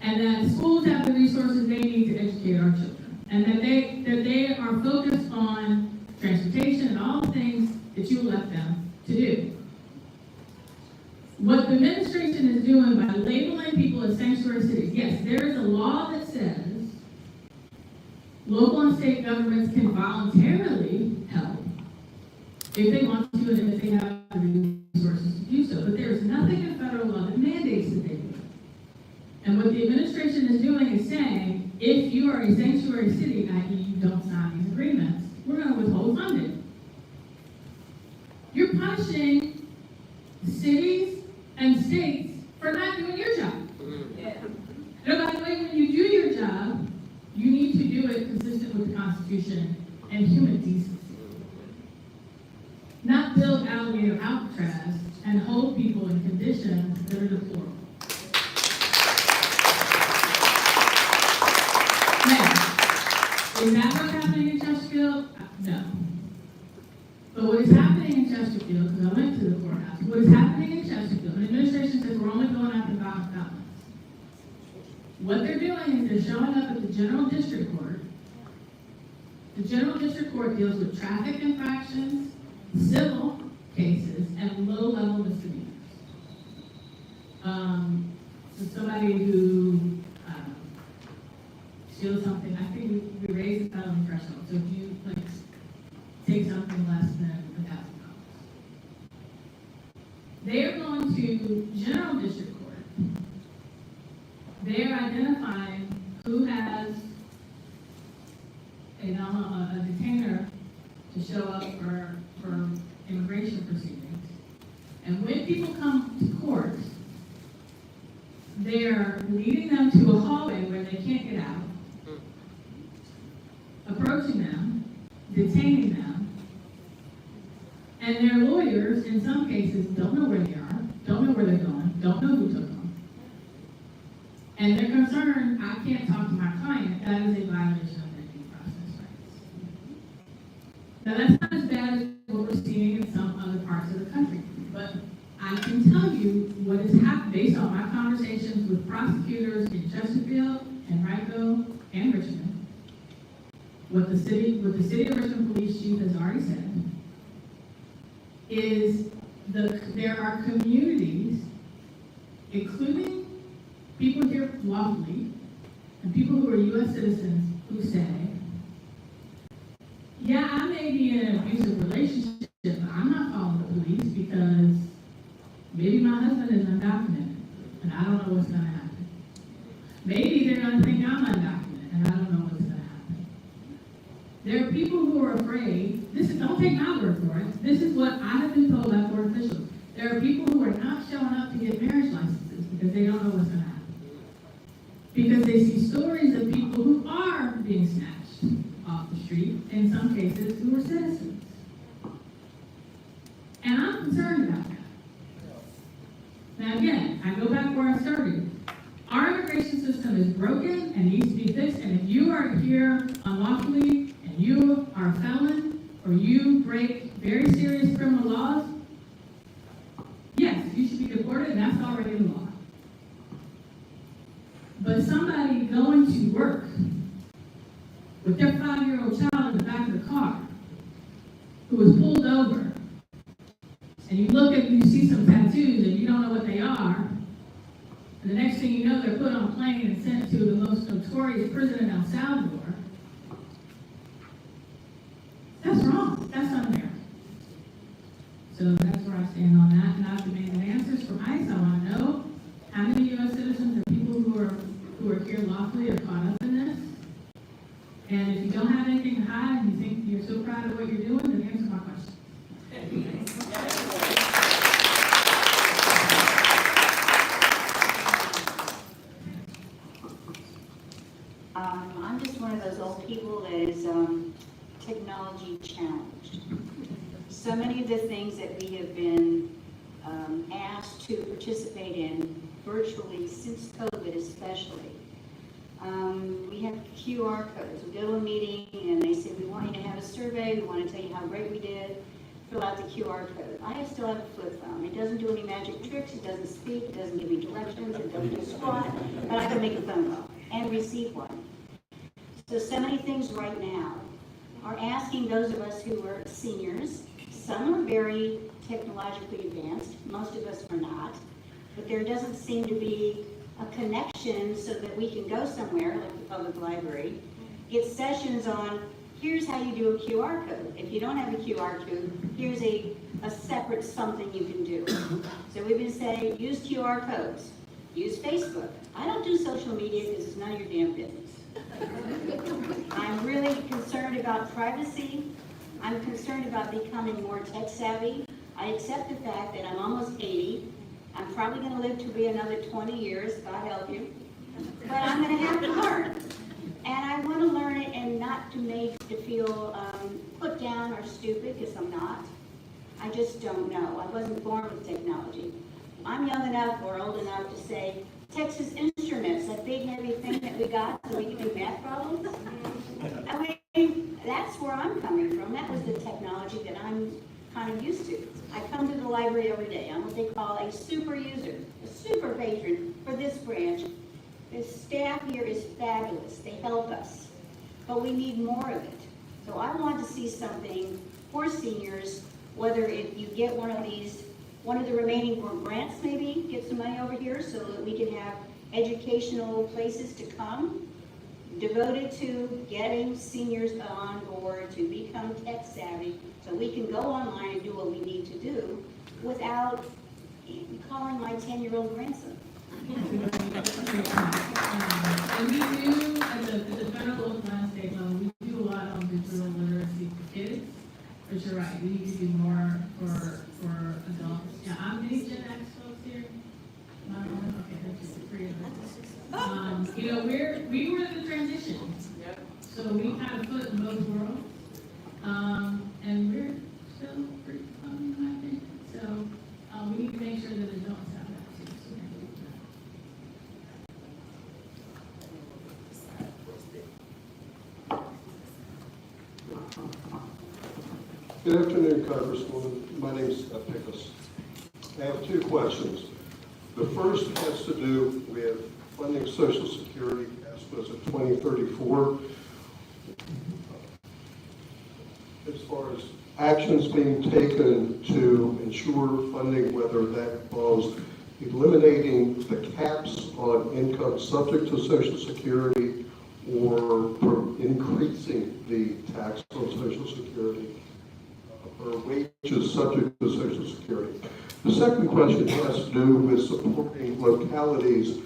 And that schools have the resources they need to educate our children. And that they are focused on transportation and all the things that you elect them to do. What the administration is doing by labeling people as sanctuary cities, yes, there is a law that says local and state governments can voluntarily help if they want to and if they have the resources to do so. But there is nothing in federal law that mandates that they do. And what the administration is doing is saying, if you are a sanctuary city, i.e. you don't sign these agreements, we're going to withhold funding. You're punishing cities and states for not doing your job. Yeah. And by the way, when you do your job, you need to do it consistent with the Constitution and human decency. Not build alligator Alcatraz and hold people in conditions that are deplorable. Now, is that what's happening in Chesterfield? No. But what is happening in Chesterfield, because I went to the courthouse, what is happening in Chesterfield, and the administration says we're only going after violent felons. What they're doing is they're showing up at the general district court The general district court deals with traffic infractions, civil cases, and low-level misdemeanors. So somebody who steals something, I think we raised the felony threshold. So if you like take something less than $1,000, they are going to general district court. They are identifying who has a detainer to show up for immigration proceedings. And when people come to court, they're leading them to a hallway where they can't get out, approaching them, detaining them, and their lawyers, in some cases, don't know where they are, don't know where they're going, don't know who took them. And they're concerned, I can't talk to my client, that is a violation of their due process rights. Now, that's not as bad as what we're seeing in some other parts of the country, but I can tell you what has happened based on my conversations with prosecutors in Chesterfield and Rico and Richmond. What the city of Richmond Police Chief has already said is there are communities, including people here lawfully and people who are U.S. citizens, who say, yeah, I may be in an abusive relationship, but I'm not calling the police because maybe my husband is undocumented and I don't know what's going to happen. Maybe they're going to think I'm undocumented and I don't know what's going to happen. There are people who are afraid. Don't take my word for it. This is what I have been told by court officials. There are people who are not showing up to get marriage licenses because they don't know what's going to happen. Because they see stories of people who are being snatched off the street, in some cases, who are citizens. And I'm concerned about that. Now again, I go back where I started. Our immigration system is broken and needs to be fixed, and if you are here unlawfully and you are a felon, or you break very serious criminal laws, yes, you should be deported, and that's already the law. But somebody going to work with their 5-year-old child in the back of the car, who was pulled over, and you see some tattoos and you don't know what they are, and the next thing you know, they're put on a plane and sent to the most notorious prison in El Salvador. That's wrong. That's unfair. So that's where I stand on that, and I've demanded answers from ICE. I want to know how many U.S. citizens or people who are here lawfully are caught up in this. And if you don't have anything to hide and you think you're so proud of what you're doing, then answer my question. I'm just one of those old people that is technology challenged. So many of the things that we have been asked to participate in virtually since COVID especially. We have QR codes. We go to a meeting and they say, we want you to have a survey, we want to tell you how great we did, fill out the QR code. I still have a flip phone. It doesn't do any magic tricks, it doesn't speak, it doesn't give me directions, it doesn't do squat, but I can make a phone call and receive one. So many things right now are asking those of us who are seniors. Some are very technologically advanced, most of us are not, but there doesn't seem to be a connection so that we can go somewhere, like the public library, get sessions on, here's how you do a QR code. If you don't have a QR code, here's a separate something you can do. So we've been saying, use QR codes, use Facebook. I don't do social media because it's none of your damn business. I'm really concerned about privacy. I'm concerned about becoming more tech savvy. I accept the fact that I'm almost 80. I'm probably going to live to be another 20 years, God help you. But I'm going to have to learn. And I want to learn it and not to feel put down or stupid, because I'm not. I just don't know. I wasn't born with technology. I'm young enough or old enough to say, Texas Instruments, that big heavy thing that we got so we can do math problems. I mean, that's where I'm coming from. That was the technology that I'm kind of used to. I come to the library every day. I'm what they call a super user, a super patron for this branch. The staff here is fabulous. They help us, but we need more of it. So I want to see something for seniors, whether if you get one of the remaining grants maybe, get some money over here so that we can have educational places to come devoted to getting seniors on board to become tech savvy, so we can go online and do what we need to do without calling my 10-year-old grandson. And we do, at the federal, local, and state level, we do a lot on digital literacy for kids. But you're right, we need to do more for adults. Yeah, I'm any Gen X folks here. Not only, okay, that's just three of us. You know, we were in the transition. So we kind of foot in both worlds. And we're still pretty fun, I think. So, we need to make sure that adults have that too. So we're gonna do that. Good afternoon, Congresswoman. My name is Pickus. I have two questions. The first has to do with funding Social Security as was in 2034. As far as actions being taken to ensure funding, whether that involves eliminating the caps on income subject to Social Security or increasing the tax on Social Security or wages subject to Social Security. The second question has to do with supporting localities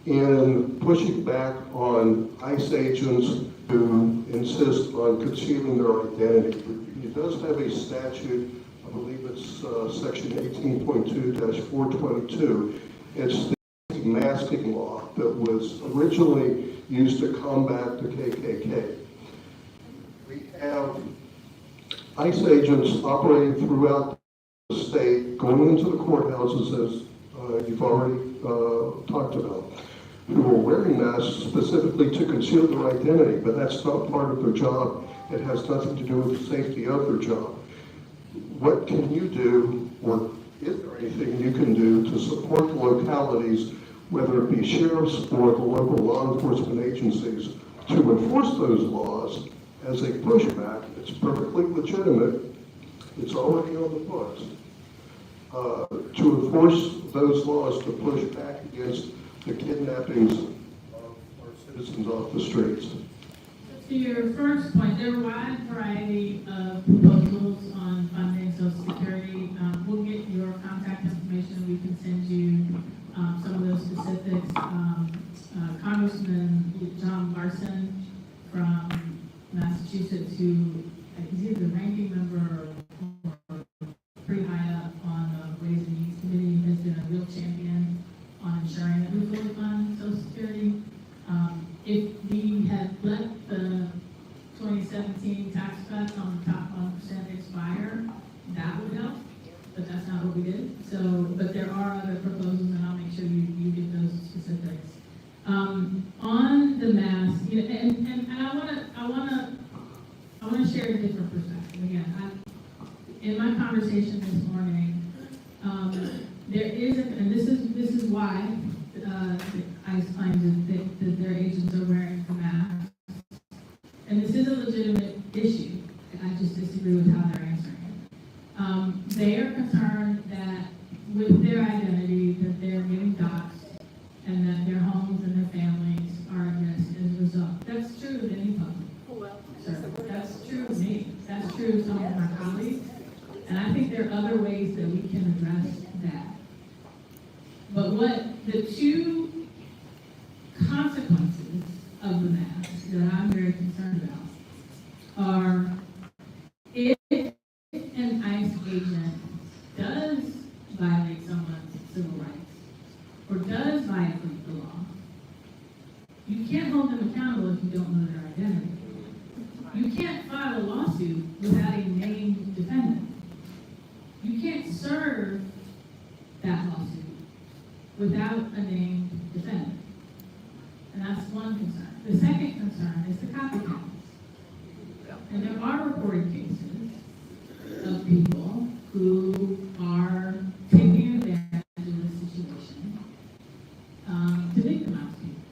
in pushing back on ICE agents who insist on concealing their identity. It does have a statute, I believe it's section 18.2-422. It's the masking law that was originally used to combat the KKK. We have ICE agents operating throughout the state, going into the courthouses, as you've already talked about, who are wearing masks specifically to conceal their identity, but that's not part of their job. It has nothing to do with the safety of their job. What can you do, or is there anything you can do to support the localities, whether it be sheriffs or the local law enforcement agencies, to enforce those laws as a pushback? It's perfectly legitimate. It's already on the books. To enforce those laws to push back against the kidnappings of our citizens off the streets. To your first point, there are a wide variety of proposals on funding Social Security. We'll get your contact information. We can send you some of those specifics. Congressman John Larson from Massachusetts, who is either the ranking member or pretty high up on the Ways and Means Committee, has been a real champion on ensuring that we fully fund Social Security. If we had let the 2017 tax cuts on the top 1% expire, that would help, but that's not what we did. So, but there are other proposals, and I'll make sure you get those specifics. On the mask, you know, and I wanna share a different perspective. Again, in my conversation this morning, there is, and this is why ICE claims that their agents are wearing the masks. And this is a legitimate issue. I just disagree with how they're answering it. They are concerned that with their identity, that they're getting doxxed and that their homes and their families are at risk as a result. That's true of any public. That's true of me. That's true of some of my colleagues. And I think there are other ways that we can address that. But what the two consequences of the mask that I'm very concerned about are if an ICE agent does violate someone's civil rights or does violate the law, you can't hold them accountable if you don't know their identity. You can't file a lawsuit without a named defendant. You can't serve that lawsuit without a named defendant. And that's one concern. The second concern is the copycats. And there are reported cases of people who are taking advantage of the situation to victimize people.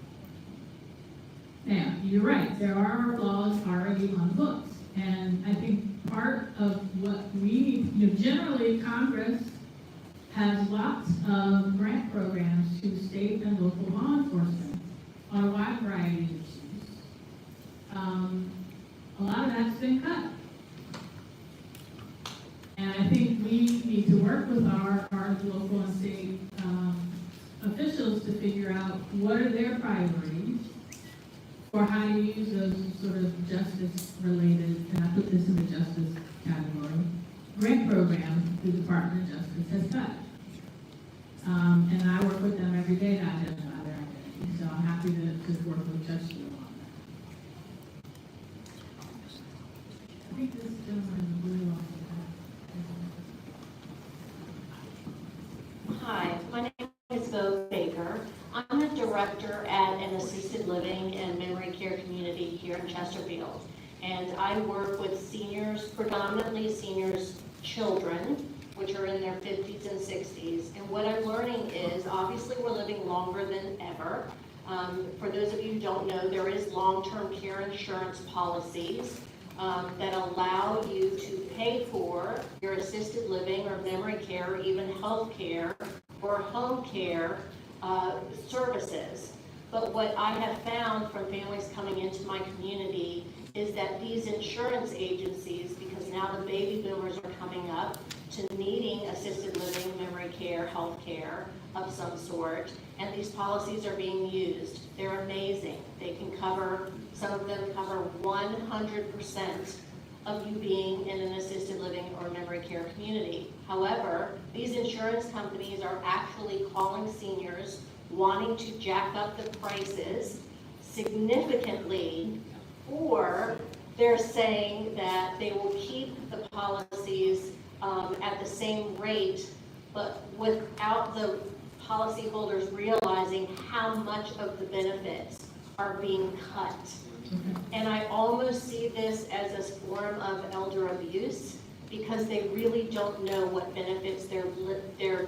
Now, you're right, there are laws already on the books. Congress has lots of grant programs to state and local law enforcement on a wide variety of issues. A lot of that's been cut. And I think we need to work with our local and state officials to figure out what are their priorities or how to use those sort of justice-related, and I put this in the justice category, grant programs the Department of Justice has cut. And I work with them every day to identify their identity, so I'm happy to work with Judge Steele on that. I think this gentleman in the blue also Hi, my name is Bo Baker. I'm the director at an assisted living and memory care community here in Chesterfield. And I work with seniors, predominantly seniors' children, which are in their 50s and 60s. And what I'm learning is, obviously, we're living longer than ever. For those of you who don't know, there is long-term care insurance policies that allow you to pay for your assisted living or memory care or even health care or home care services. But what I have found from families coming into my community is that these insurance agencies, because now the baby boomers are coming up to needing assisted living, memory care, health care of some sort, and these policies are being used. They're amazing. They can cover, some of them cover 100% of you being in an assisted living or memory care community. However, these insurance companies are actually calling seniors wanting to jack up the prices significantly, or they're saying that they will keep the policies at the same rate, but without the policyholders realizing how much of the benefits are being cut. And I almost see this as a form of elder abuse because they really don't know what benefits they're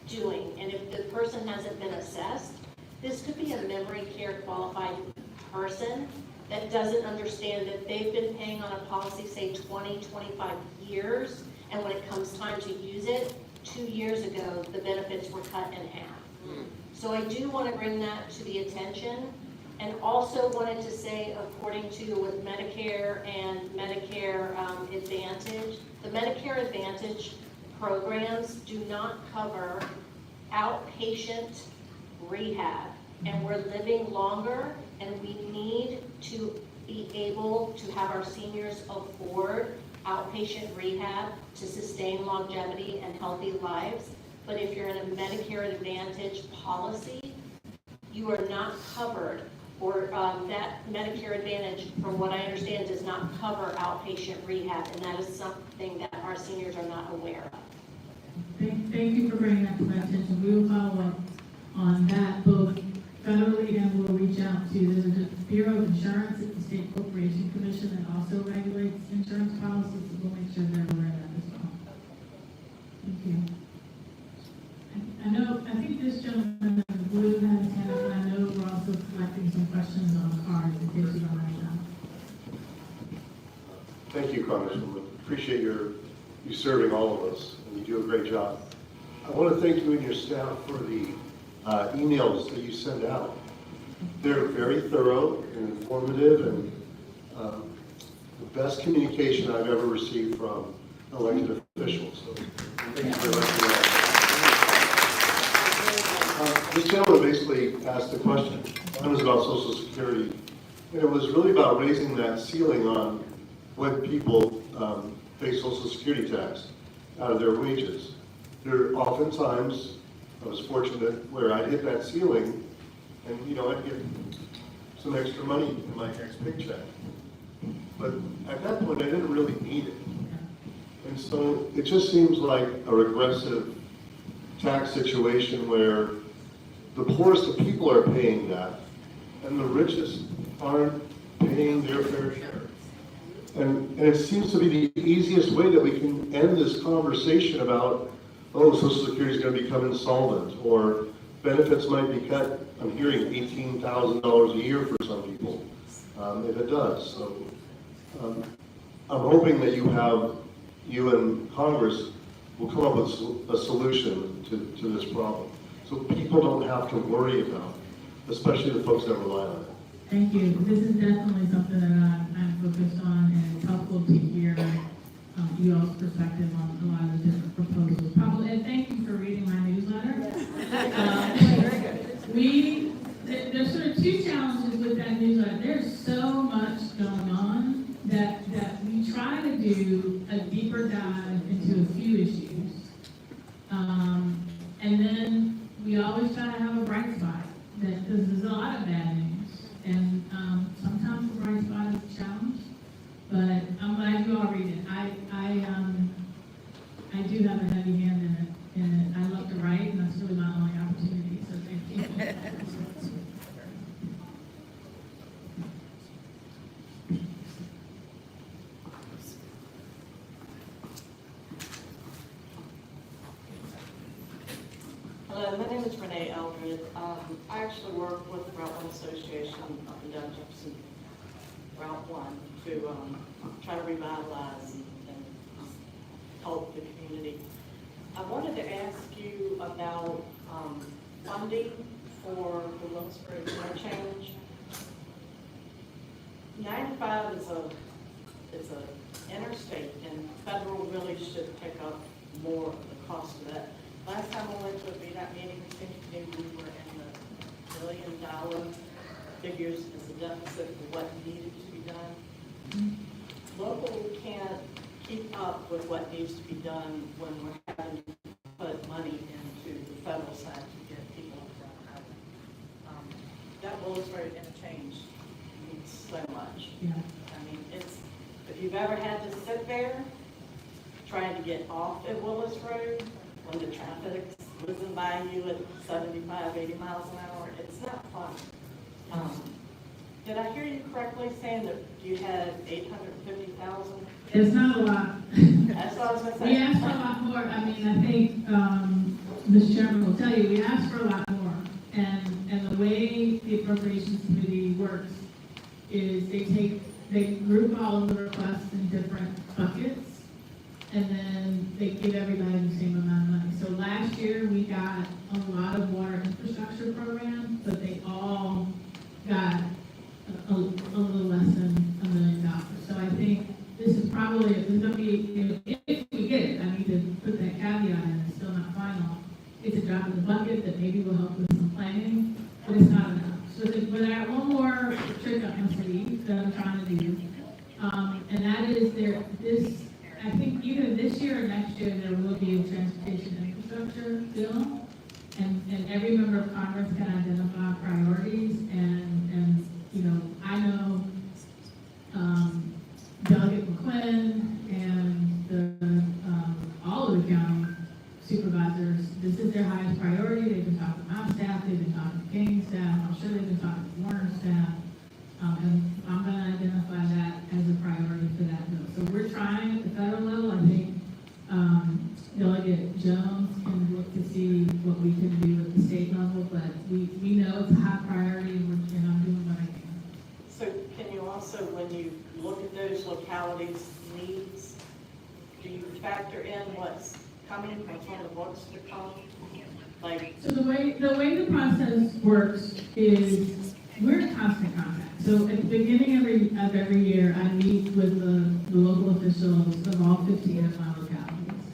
doing. And if the person hasn't been assessed, this could be a memory care qualified person that doesn't understand that they've been paying on a policy, say 20, 25 years, and when it comes time to use it, 2 years ago, the benefits were cut in half. So I do want to bring that to the attention, and also wanted to say, according to with Medicare and Medicare Advantage, the Medicare Advantage programs do not cover outpatient rehab, and we're living longer, and we need to be able to have our seniors afford outpatient rehab to sustain longevity and healthy lives. But if you're in a Medicare Advantage policy, you are not covered, or that Medicare Advantage, from what I understand, does not cover outpatient rehab, and that is something that our seniors are not aware of. Thank you for bringing that to my attention. We will follow up on that both federally, and we'll reach out to the Bureau of Insurance at the State Corporation Commission that also regulates insurance policies, so we'll make sure they're aware of that as well. Thank you. I think this gentleman in blue has his hand up, and I know we're also collecting some questions on the cards in case you don't write them. Thank you, Congresswoman. Appreciate you serving all of us, and you do a great job. I want to thank you and your staff for the emails that you send out. They're very thorough and informative, and the best communication I've ever received from elected officials. So thank you very much for that. This gentleman basically asked a question. One was about Social Security, and it was really about raising that ceiling on when people pay Social Security tax out of their wages. There are oftentimes, I was fortunate where I'd hit that ceiling, and I'd get some extra money in my next paycheck. But at that point, I didn't really need it. And so it just seems like a regressive tax situation where the poorest of people are paying that, and the richest aren't paying their fair share. And it seems to be the easiest way that we can end this conversation about, oh, Social Security is going to become insolvent, or benefits might be cut. I'm hearing $18,000 a year for some people, if it does. So I'm hoping that you and Congress will come up with a solution to this problem. So people don't have to worry about it, especially the folks that rely on it. Thank you. This is definitely something that I'm focused on, and it's helpful to hear you all's perspective on a lot of the different proposals. Probably, and thank you for reading my newsletter. There's sort of two challenges with that newsletter. There's so much going on that we try to do a deeper dive into a few issues. And then we always try to have a bright spot, because there's a lot of bad news. And sometimes the bright spot is a challenge, but I'm glad you all read it. I do have a heavy hand in it. I love to write, and that's really my only opportunity, so thank you. Hello, my name is Renee Eldred. I actually work with the Route 1 Association up and down Jefferson Route 1 to try to revitalize and help the community. I wanted to ask you about funding for the Wilkesboro interchange. 95 is a interstate, and federal really should pick up more of the cost of that. Last time I went to a VDOT meeting, I think we were in the $1 million figures as a deficit for what needed to be done. Local can't keep up with what needs to be done when we're having to put money into the federal side to get people around. That Wilkesboro interchange needs so much. Yeah. I mean, if you've ever had to sit there trying to get off at Willis Road, when the traffic's whizzing by you at 75, 80 miles an hour, it's not fun. Did I hear you correctly saying that you had 850,000? It's not a lot. That's what I was going to say. We asked for a lot more. I mean, I think Mr. Chairman will tell you, we asked for a lot more. And the way the Appropriations Committee works is they group all of the requests in different buckets, and then they give everybody the same amount of money. So last year, we got a lot of water infrastructure programs, but they all got a little less than $1 million. So I think this is probably, if it's going to be, if we get it, I need to put that caveat in, it's still not final. It's a drop in the bucket that maybe will help with some planning, but it's not enough. So but I got one more trick up my sleeve that I'm trying to do, and that is I think either this year or next year, there will be a transportation infrastructure bill, and every member of Congress can identify priorities, and you know, I know Delegate McQuinn and all of the county supervisors, this is their highest priority. They've been talking to my staff, they've been talking to King's staff, I'm sure they've been talking to Warner's staff, and I'm going to identify that as a priority for that bill. So we're trying at the federal level. I think Delegate Jones can look to see what we can do at the state level, but we know it's a high priority, and I'm doing what I can. So can you also, when you look at those localities' needs, do you factor in what's coming from some of the books to come? Like, So the way the process works is we're in constant contact. So at the beginning of every year, I meet with the local officials of all 15 of my localities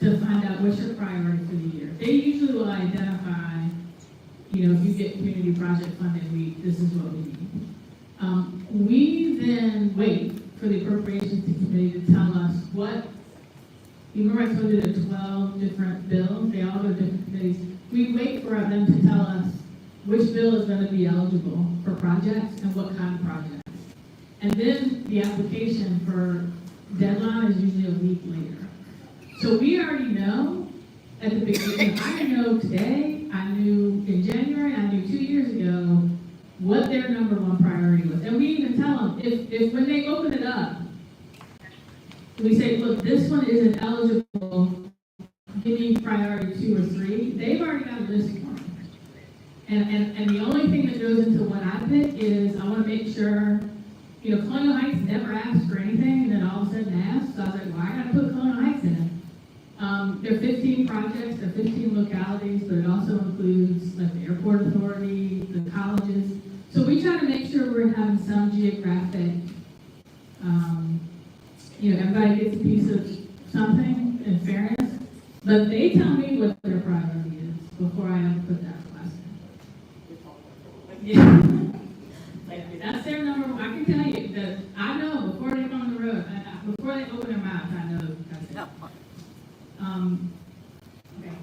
to find out what's your priority for the year. They usually will identify, you know, if you get community project funding, this is what we need. We then wait for the appropriations committee to tell us what. You remember I told you there are 12 different bills, they all go to different committees. We wait for them to tell us which bill is going to be eligible for projects and what kind of projects. And then the application for deadline is usually a week later. So we already know at the beginning, I know today, I knew in January, I knew 2 years ago what their number one priority was. And we even tell them, if when they open it up, we say, look, this one isn't eligible, give me priority 2 or 3, they've already got a list for me. And the only thing that goes into what I pick is I want to make sure, you know, Colonial Heights never asked for anything, and then all of a sudden asked, so I was like, well, I got to put Colonial Heights in it. Their projects, there are 15 localities, but it also includes like the airport authority, the colleges. So we try to make sure we're having some geographic, everybody gets a piece of something in fairness, but they tell me what their priority is before I ever put that request in. Yeah. That's their number one. I can tell you that I know before they come on the road, before they open their mouths, I know that's it. Okay.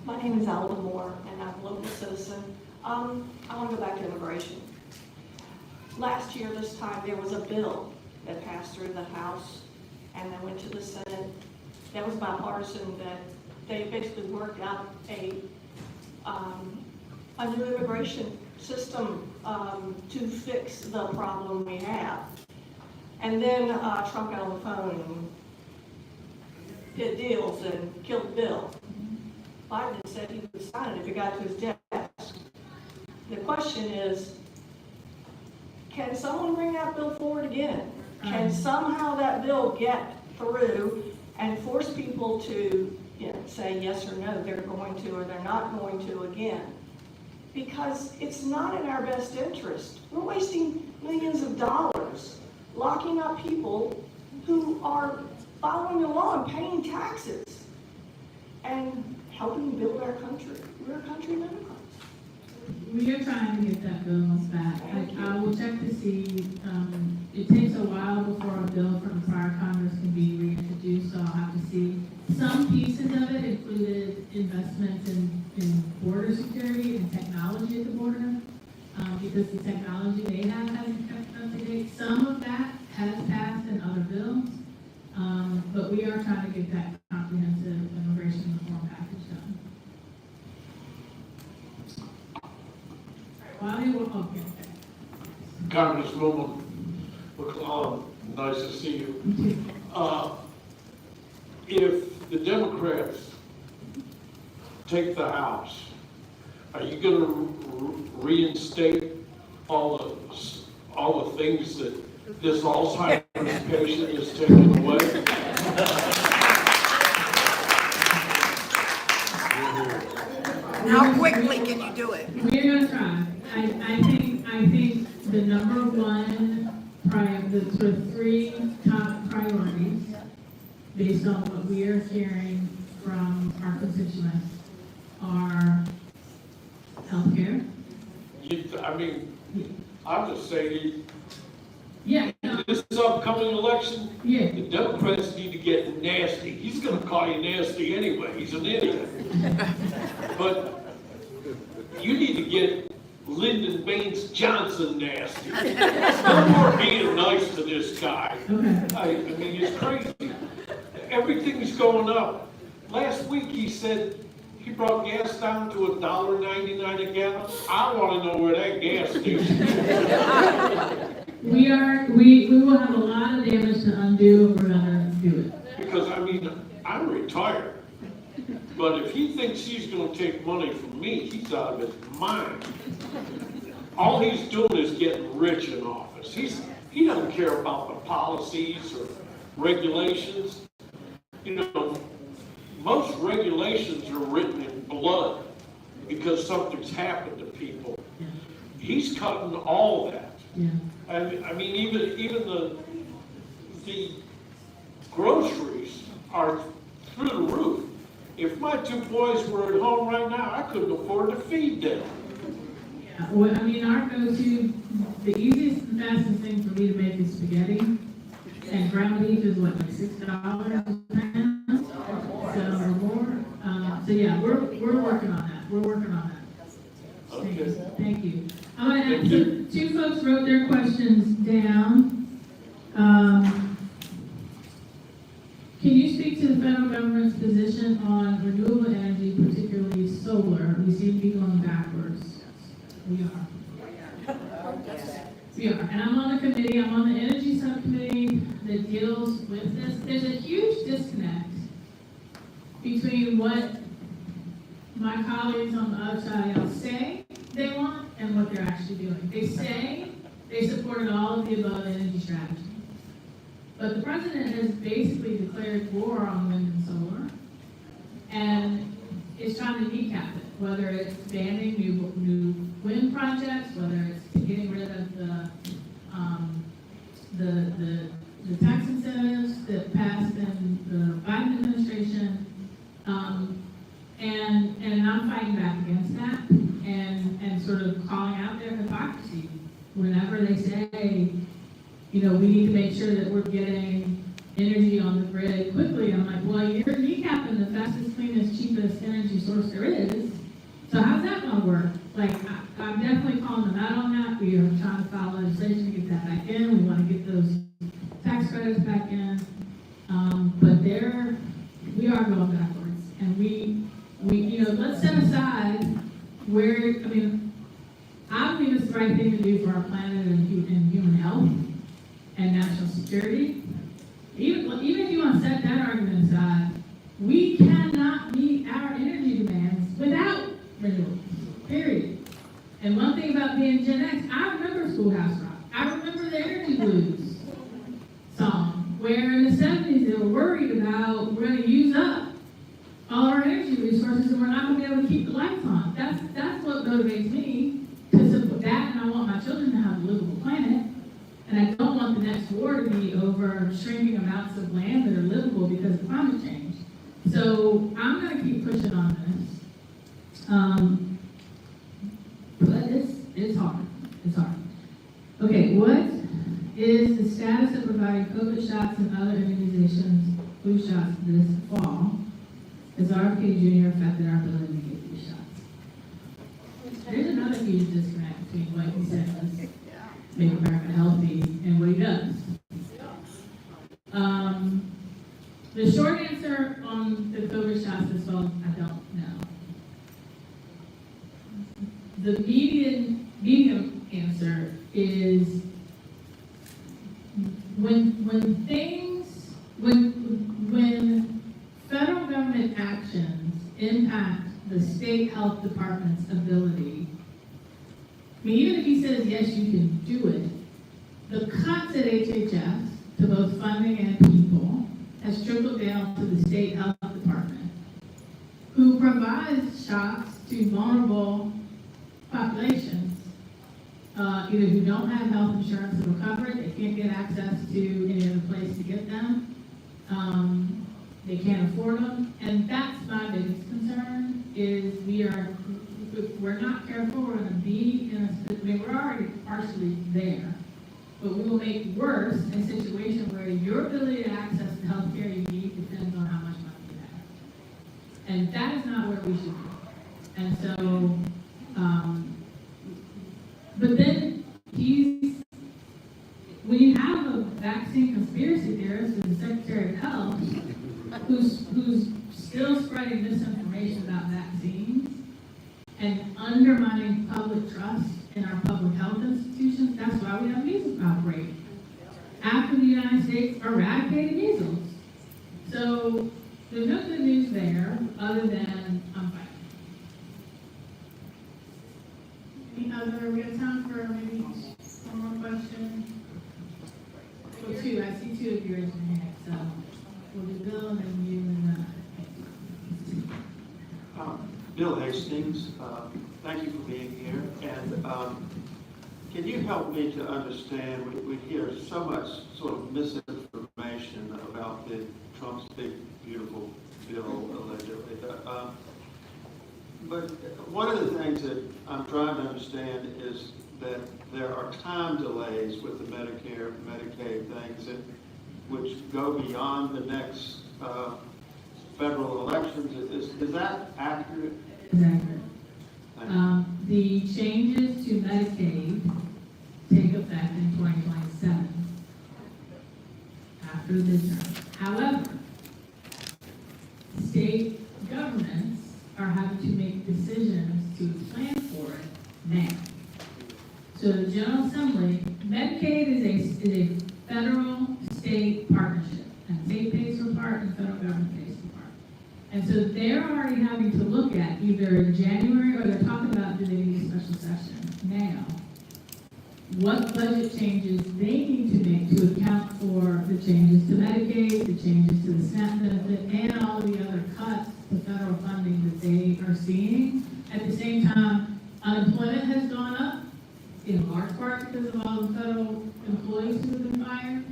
My name is Alva Moore, and I'm a local citizen. I want to go back to immigration. Last year, this time, there was a bill that passed through the House and then went to the Senate. That was bipartisan, that they basically worked out a new immigration system to fix the problem we have. And then Trump got on the phone and did deals and killed the bill. Biden said he would sign it if it got to his desk. The question is, can someone bring that bill forward again? Can somehow that bill get through and force people to say yes or no, they're going to or they're not going to again? Because it's not in our best interest. We're wasting millions of dollars locking up people who are following the law and paying taxes and helping build our country. We're a country of immigrants. We are trying to get that bill back. I will check to see, it takes a while before a bill from the prior Congress can be reintroduced, so I'll have to see. Some pieces of it included investments in border security and technology at the border, because the technology they have hasn't kept up to date. Some of that has passed in other bills, but we are trying to get that comprehensive immigration reform package done. Congresswoman McClellan, nice to see you. If the Democrats take the House, are you going to reinstate all the things that this Alzheimer's patient is taking away? How quickly can you do it? We're gonna try. I think the number one the sort of three top priorities, based on what we are hearing from our constituents, are healthcare. I'll just say, Yeah. this upcoming election, Yeah. the Democrats need to get nasty. He's going to call you nasty anyway. He's an idiot. But you need to get Lyndon Baines Johnson nasty. No more being nice to this guy. I mean, it's crazy. Everything's going up. Last week he said he brought gas down to $1.99 a gallon. I want to know where that gas station is. We will have a lot of damage to undo, and we're gonna do it. Because, I'm retired. But if he thinks he's going to take money from me, he's out of his mind. All he's doing is getting rich in office. He doesn't care about the policies or regulations. Most regulations are written in blood because something's happened to people. He's cutting all that. Yeah. Even the groceries are through the roof. If my two boys were at home right now, I couldn't afford to feed them. Yeah. Well, our go-to, the easiest and fastest thing for me to make is spaghetti, and ground beef is what, like $6 a pound? So or more. So yeah, we're working on that. We're working on that. Okay. Thank you. I'm gonna ask, so two folks wrote their questions down. Can you speak to the federal government's position on renewable energy, particularly solar? We seem to be going backwards. We are. We are. And I'm on the committee, I'm on the energy subcommittee that deals with this. There's a huge disconnect between what my colleagues on the other side of the aisle say they want and what they're actually doing. They say they supported all of the above energy strategy. But the president has basically declared war on wind and solar, and is trying to kneecap it, whether it's banning new wind projects, whether it's getting rid of the tax incentives that passed in the Biden administration, and I'm fighting back against that, and sort of calling out their hypocrisy whenever they say, you know, we need to make sure that we're getting energy on the grid quickly. I'm like, well, you're kneecapping the fastest, cleanest, cheapest energy source there is. So how's that gonna work? Like, I'm definitely calling them out on that. We are trying to file legislation to get that back in. We want to get those tax credits back in. But we are going backwards. And we, you know, let's set aside where, I mean, I believe it's the right thing to do for our planet and human health and national security. Even if you want to set that argument aside, we cannot meet our energy demands without renewables, period. And one thing about being Gen X, I remember Schoolhouse Rock. I remember the Energy Blues song, where in the 70s they were worried about we're going to use up all our energy resources and we're not going to be able to keep the lights on. That's what motivates me to support that, and I want my children to have a livable planet. And I don't want the next war to be over shrinking amounts of land that are livable because of climate change. So I'm going to keep pushing on this. But it's hard. It's hard. Okay, what is the status of providing COVID shots and other immunizations, flu shots this fall? Has RFK Jr. affected our ability to get these shots? There's another huge disconnect between what he says, make America healthy, and what he does. The short answer on the COVID shots this fall, I don't know. The medium answer is when federal government actions impact the state health department's ability. I mean, even if he says, yes, you can do it, the cuts at HHS to both funding and people has trickled down to the state health department, who provides shots to vulnerable populations, either who don't have health insurance that will cover it, they can't get access to any other place to get them, they can't afford them, and that's my biggest concern, is if we're not careful, we're gonna be we're already partially there, but we will make worse a situation where your ability to access the health care you need depends on how much money you have. And that is not where we should be. And so, but then when you have a vaccine conspiracy theorist as the Secretary of Health, who's still spreading misinformation about vaccines and undermining public trust in our public health institutions, that's why we have a measles outbreak. After the United States eradicated measles. So there's no good news there, other than I'm fighting. Any other, we have time for maybe one more question? Or two, I see two of you raising your hand, so we'll do Bill and then you and Bill Hastings, thank you for being here. And can you help me to understand, we hear so much sort of misinformation about the Trump's big, beautiful bill, allegedly. But one of the things that I'm trying to understand is that there are time delays with the Medicare, Medicaid things, which go beyond the next federal elections. Is that accurate? is accurate. The changes to Medicaid take effect in 2027, after the midterm. However, state governments are having to make decisions to plan for it now. So the General Assembly, Medicaid is a federal-state partnership, and state pays for part and federal government pays for part. And so they're already having to look at either in January, or they're talking about doing a special session now, what budget changes they need to make to account for the changes to Medicaid, the changes to the SNAP benefit, and all the other cuts to federal funding that they are seeing. At the same time, unemployment has gone up, in large part because of all the federal employees who have been fired.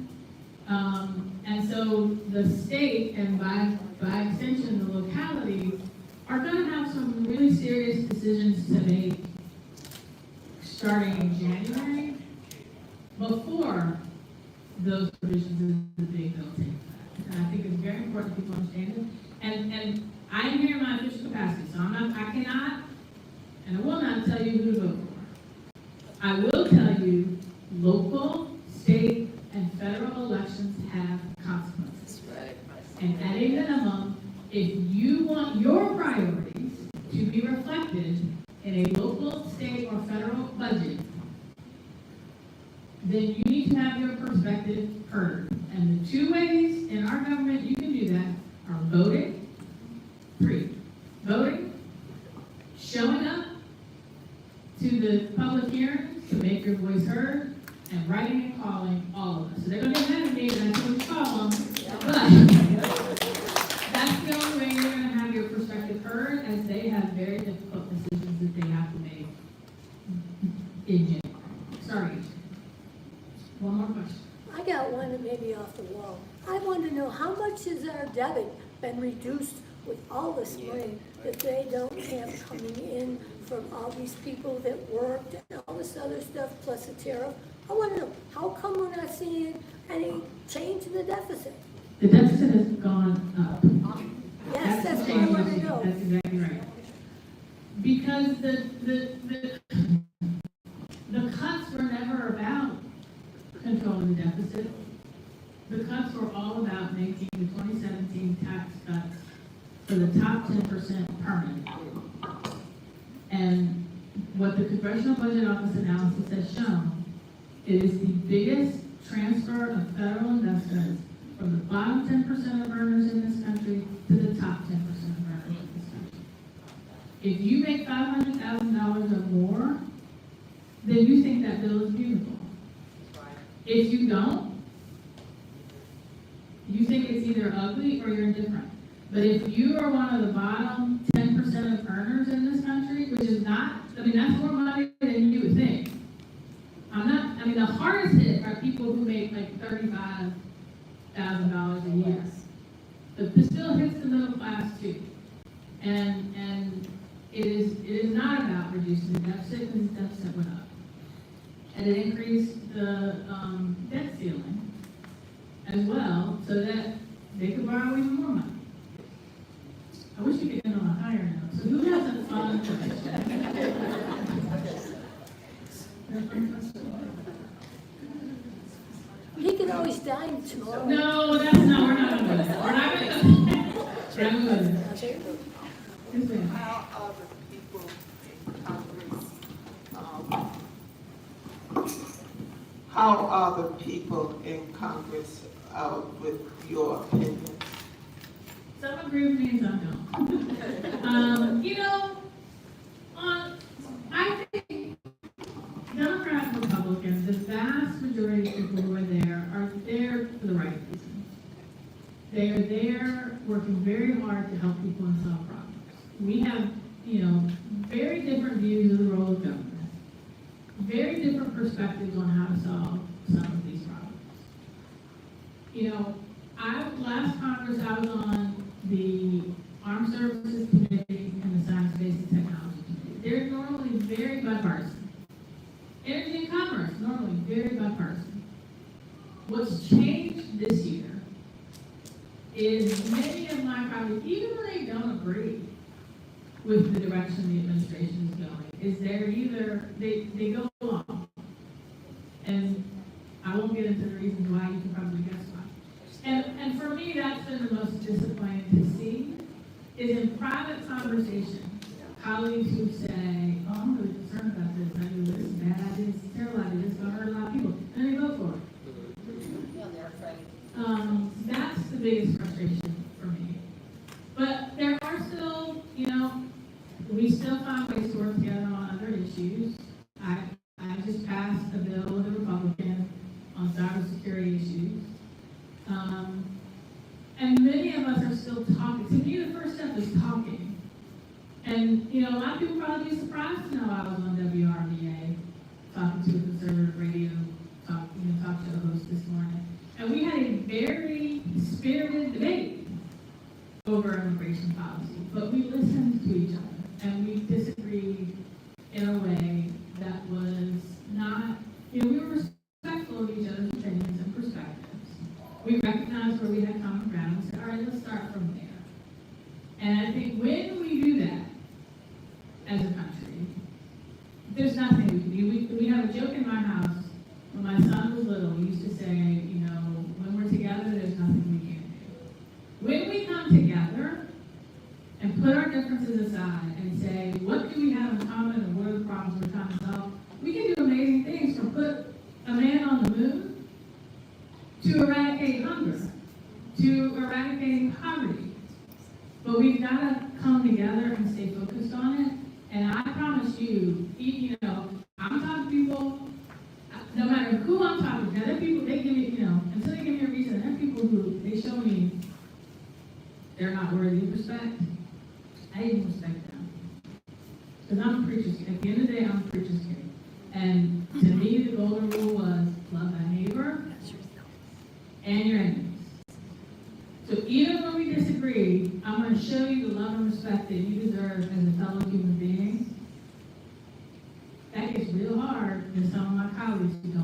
And so the state, and by extension, the localities, are gonna have some really serious decisions to make starting in January, before those provisions in the big bill take effect. And I think it's very important people understand it. And I'm here in my official capacity, so I cannot, and I will not tell you who to vote for. I will tell you, local, state, and federal elections have consequences. And at a minimum, if you want your priorities to be reflected in a local, state, or federal budget, then you need to have your perspective heard. And the two ways in our government you can do that are voting, showing up to the public hearings to make your voice heard, and writing and calling all of us. So they're gonna get mad at me and I told you to call them, but that's the only way you're gonna have your perspective heard, as they have very difficult decisions that they have to make in January. Sorry. One more question. I got one that may be off the wall. I want to know, how much has our debit been reduced with all this money that they don't have coming in from all these people that worked and all this other stuff, plus the tariff? I want to know, how come we're not seeing any change in the deficit? The deficit has gone up. Yes, that's what I want to know. That's exactly right. Because the cuts were never about controlling the deficit. The cuts were all about making the 2017 tax cuts for the top 10% permanent. And what the Congressional Budget Office analysis has shown is the biggest transfer of federal investments from the bottom 10% of earners in this country to the top 10% of earners in this country. If you make $500,000 or more, then you think that bill is beautiful. If you don't, you think it's either ugly or you're indifferent. But if you are one of the bottom 10% of earners in this country, which is not, that's more money than you would think. The hardest hit are people who make like $35,000 a year. But this still hits the middle class too. And it is not about reducing the deficit, because the deficit went up. And it increased the debt ceiling as well, so that they could borrow even more money. I wish we could end on a higher note. So who has a fun He can always dine tomorrow. No, that's not, we're not gonna do that. We're not gonna do that. We're not gonna do that. Yes, ma'am. How are the people in Congress, how are the people in Congress, with your opinion? Some agree with me and some don't. I think Democrats and Republicans, the vast majority of people who are there for the right reasons. They are there working very hard to help people and solve problems. We have, very different views of the role of government, very different perspectives on how to solve some of these problems. Last Congress, I was on the Armed Services Committee and the Science, Space, and Technology Committee. They're normally very bipartisan. Energy and Commerce, normally very bipartisan. What's changed this year is many of my colleagues, even when they don't agree with the direction the administration is going, is they go along. And I won't get into the reasons why, you can probably guess why. And for me, that's been the most disappointing to see, is in private conversation, colleagues who say, oh, I'm really concerned about this, I do this, bad idea, it's a terrible idea, it's gonna hurt a lot of people, and they vote for it. That's the biggest frustration for me. But there are still, we still find ways to work together on other issues. I just passed a bill with a Republican on cybersecurity issues. very spirited debate over immigration policy, but we listened to each other and we disagreed in a way that was not, we were respectful of each other's opinions and perspectives. We recognized where we had common ground and said, all right, let's start from there. And I think when we do that as a country, there's nothing we can do. We have a joke in my house. When my son was little, we used to say, when we're together, there's nothing we can't do. When we come together and put our differences aside and say, what do we have in common and what are the problems we're trying to solve, we can do amazing things, from put a man on the moon to eradicate hunger, to eradicating poverty. But we've got to come together and stay focused on it. And I promise you, I'm talking to people, no matter who I'm talking to, there are people, they give me, until they give me a reason, there are people who, they show me they're not worthy of respect. I even respect them. Because I'm a preacher's kid. At the end of the day, I'm a preacher's kid. And to me, the golden rule was love thy neighbor and your enemies. So even when we disagree, I'm going to show you the love and respect that you deserve as a fellow human being. That gets real hard with some of my colleagues who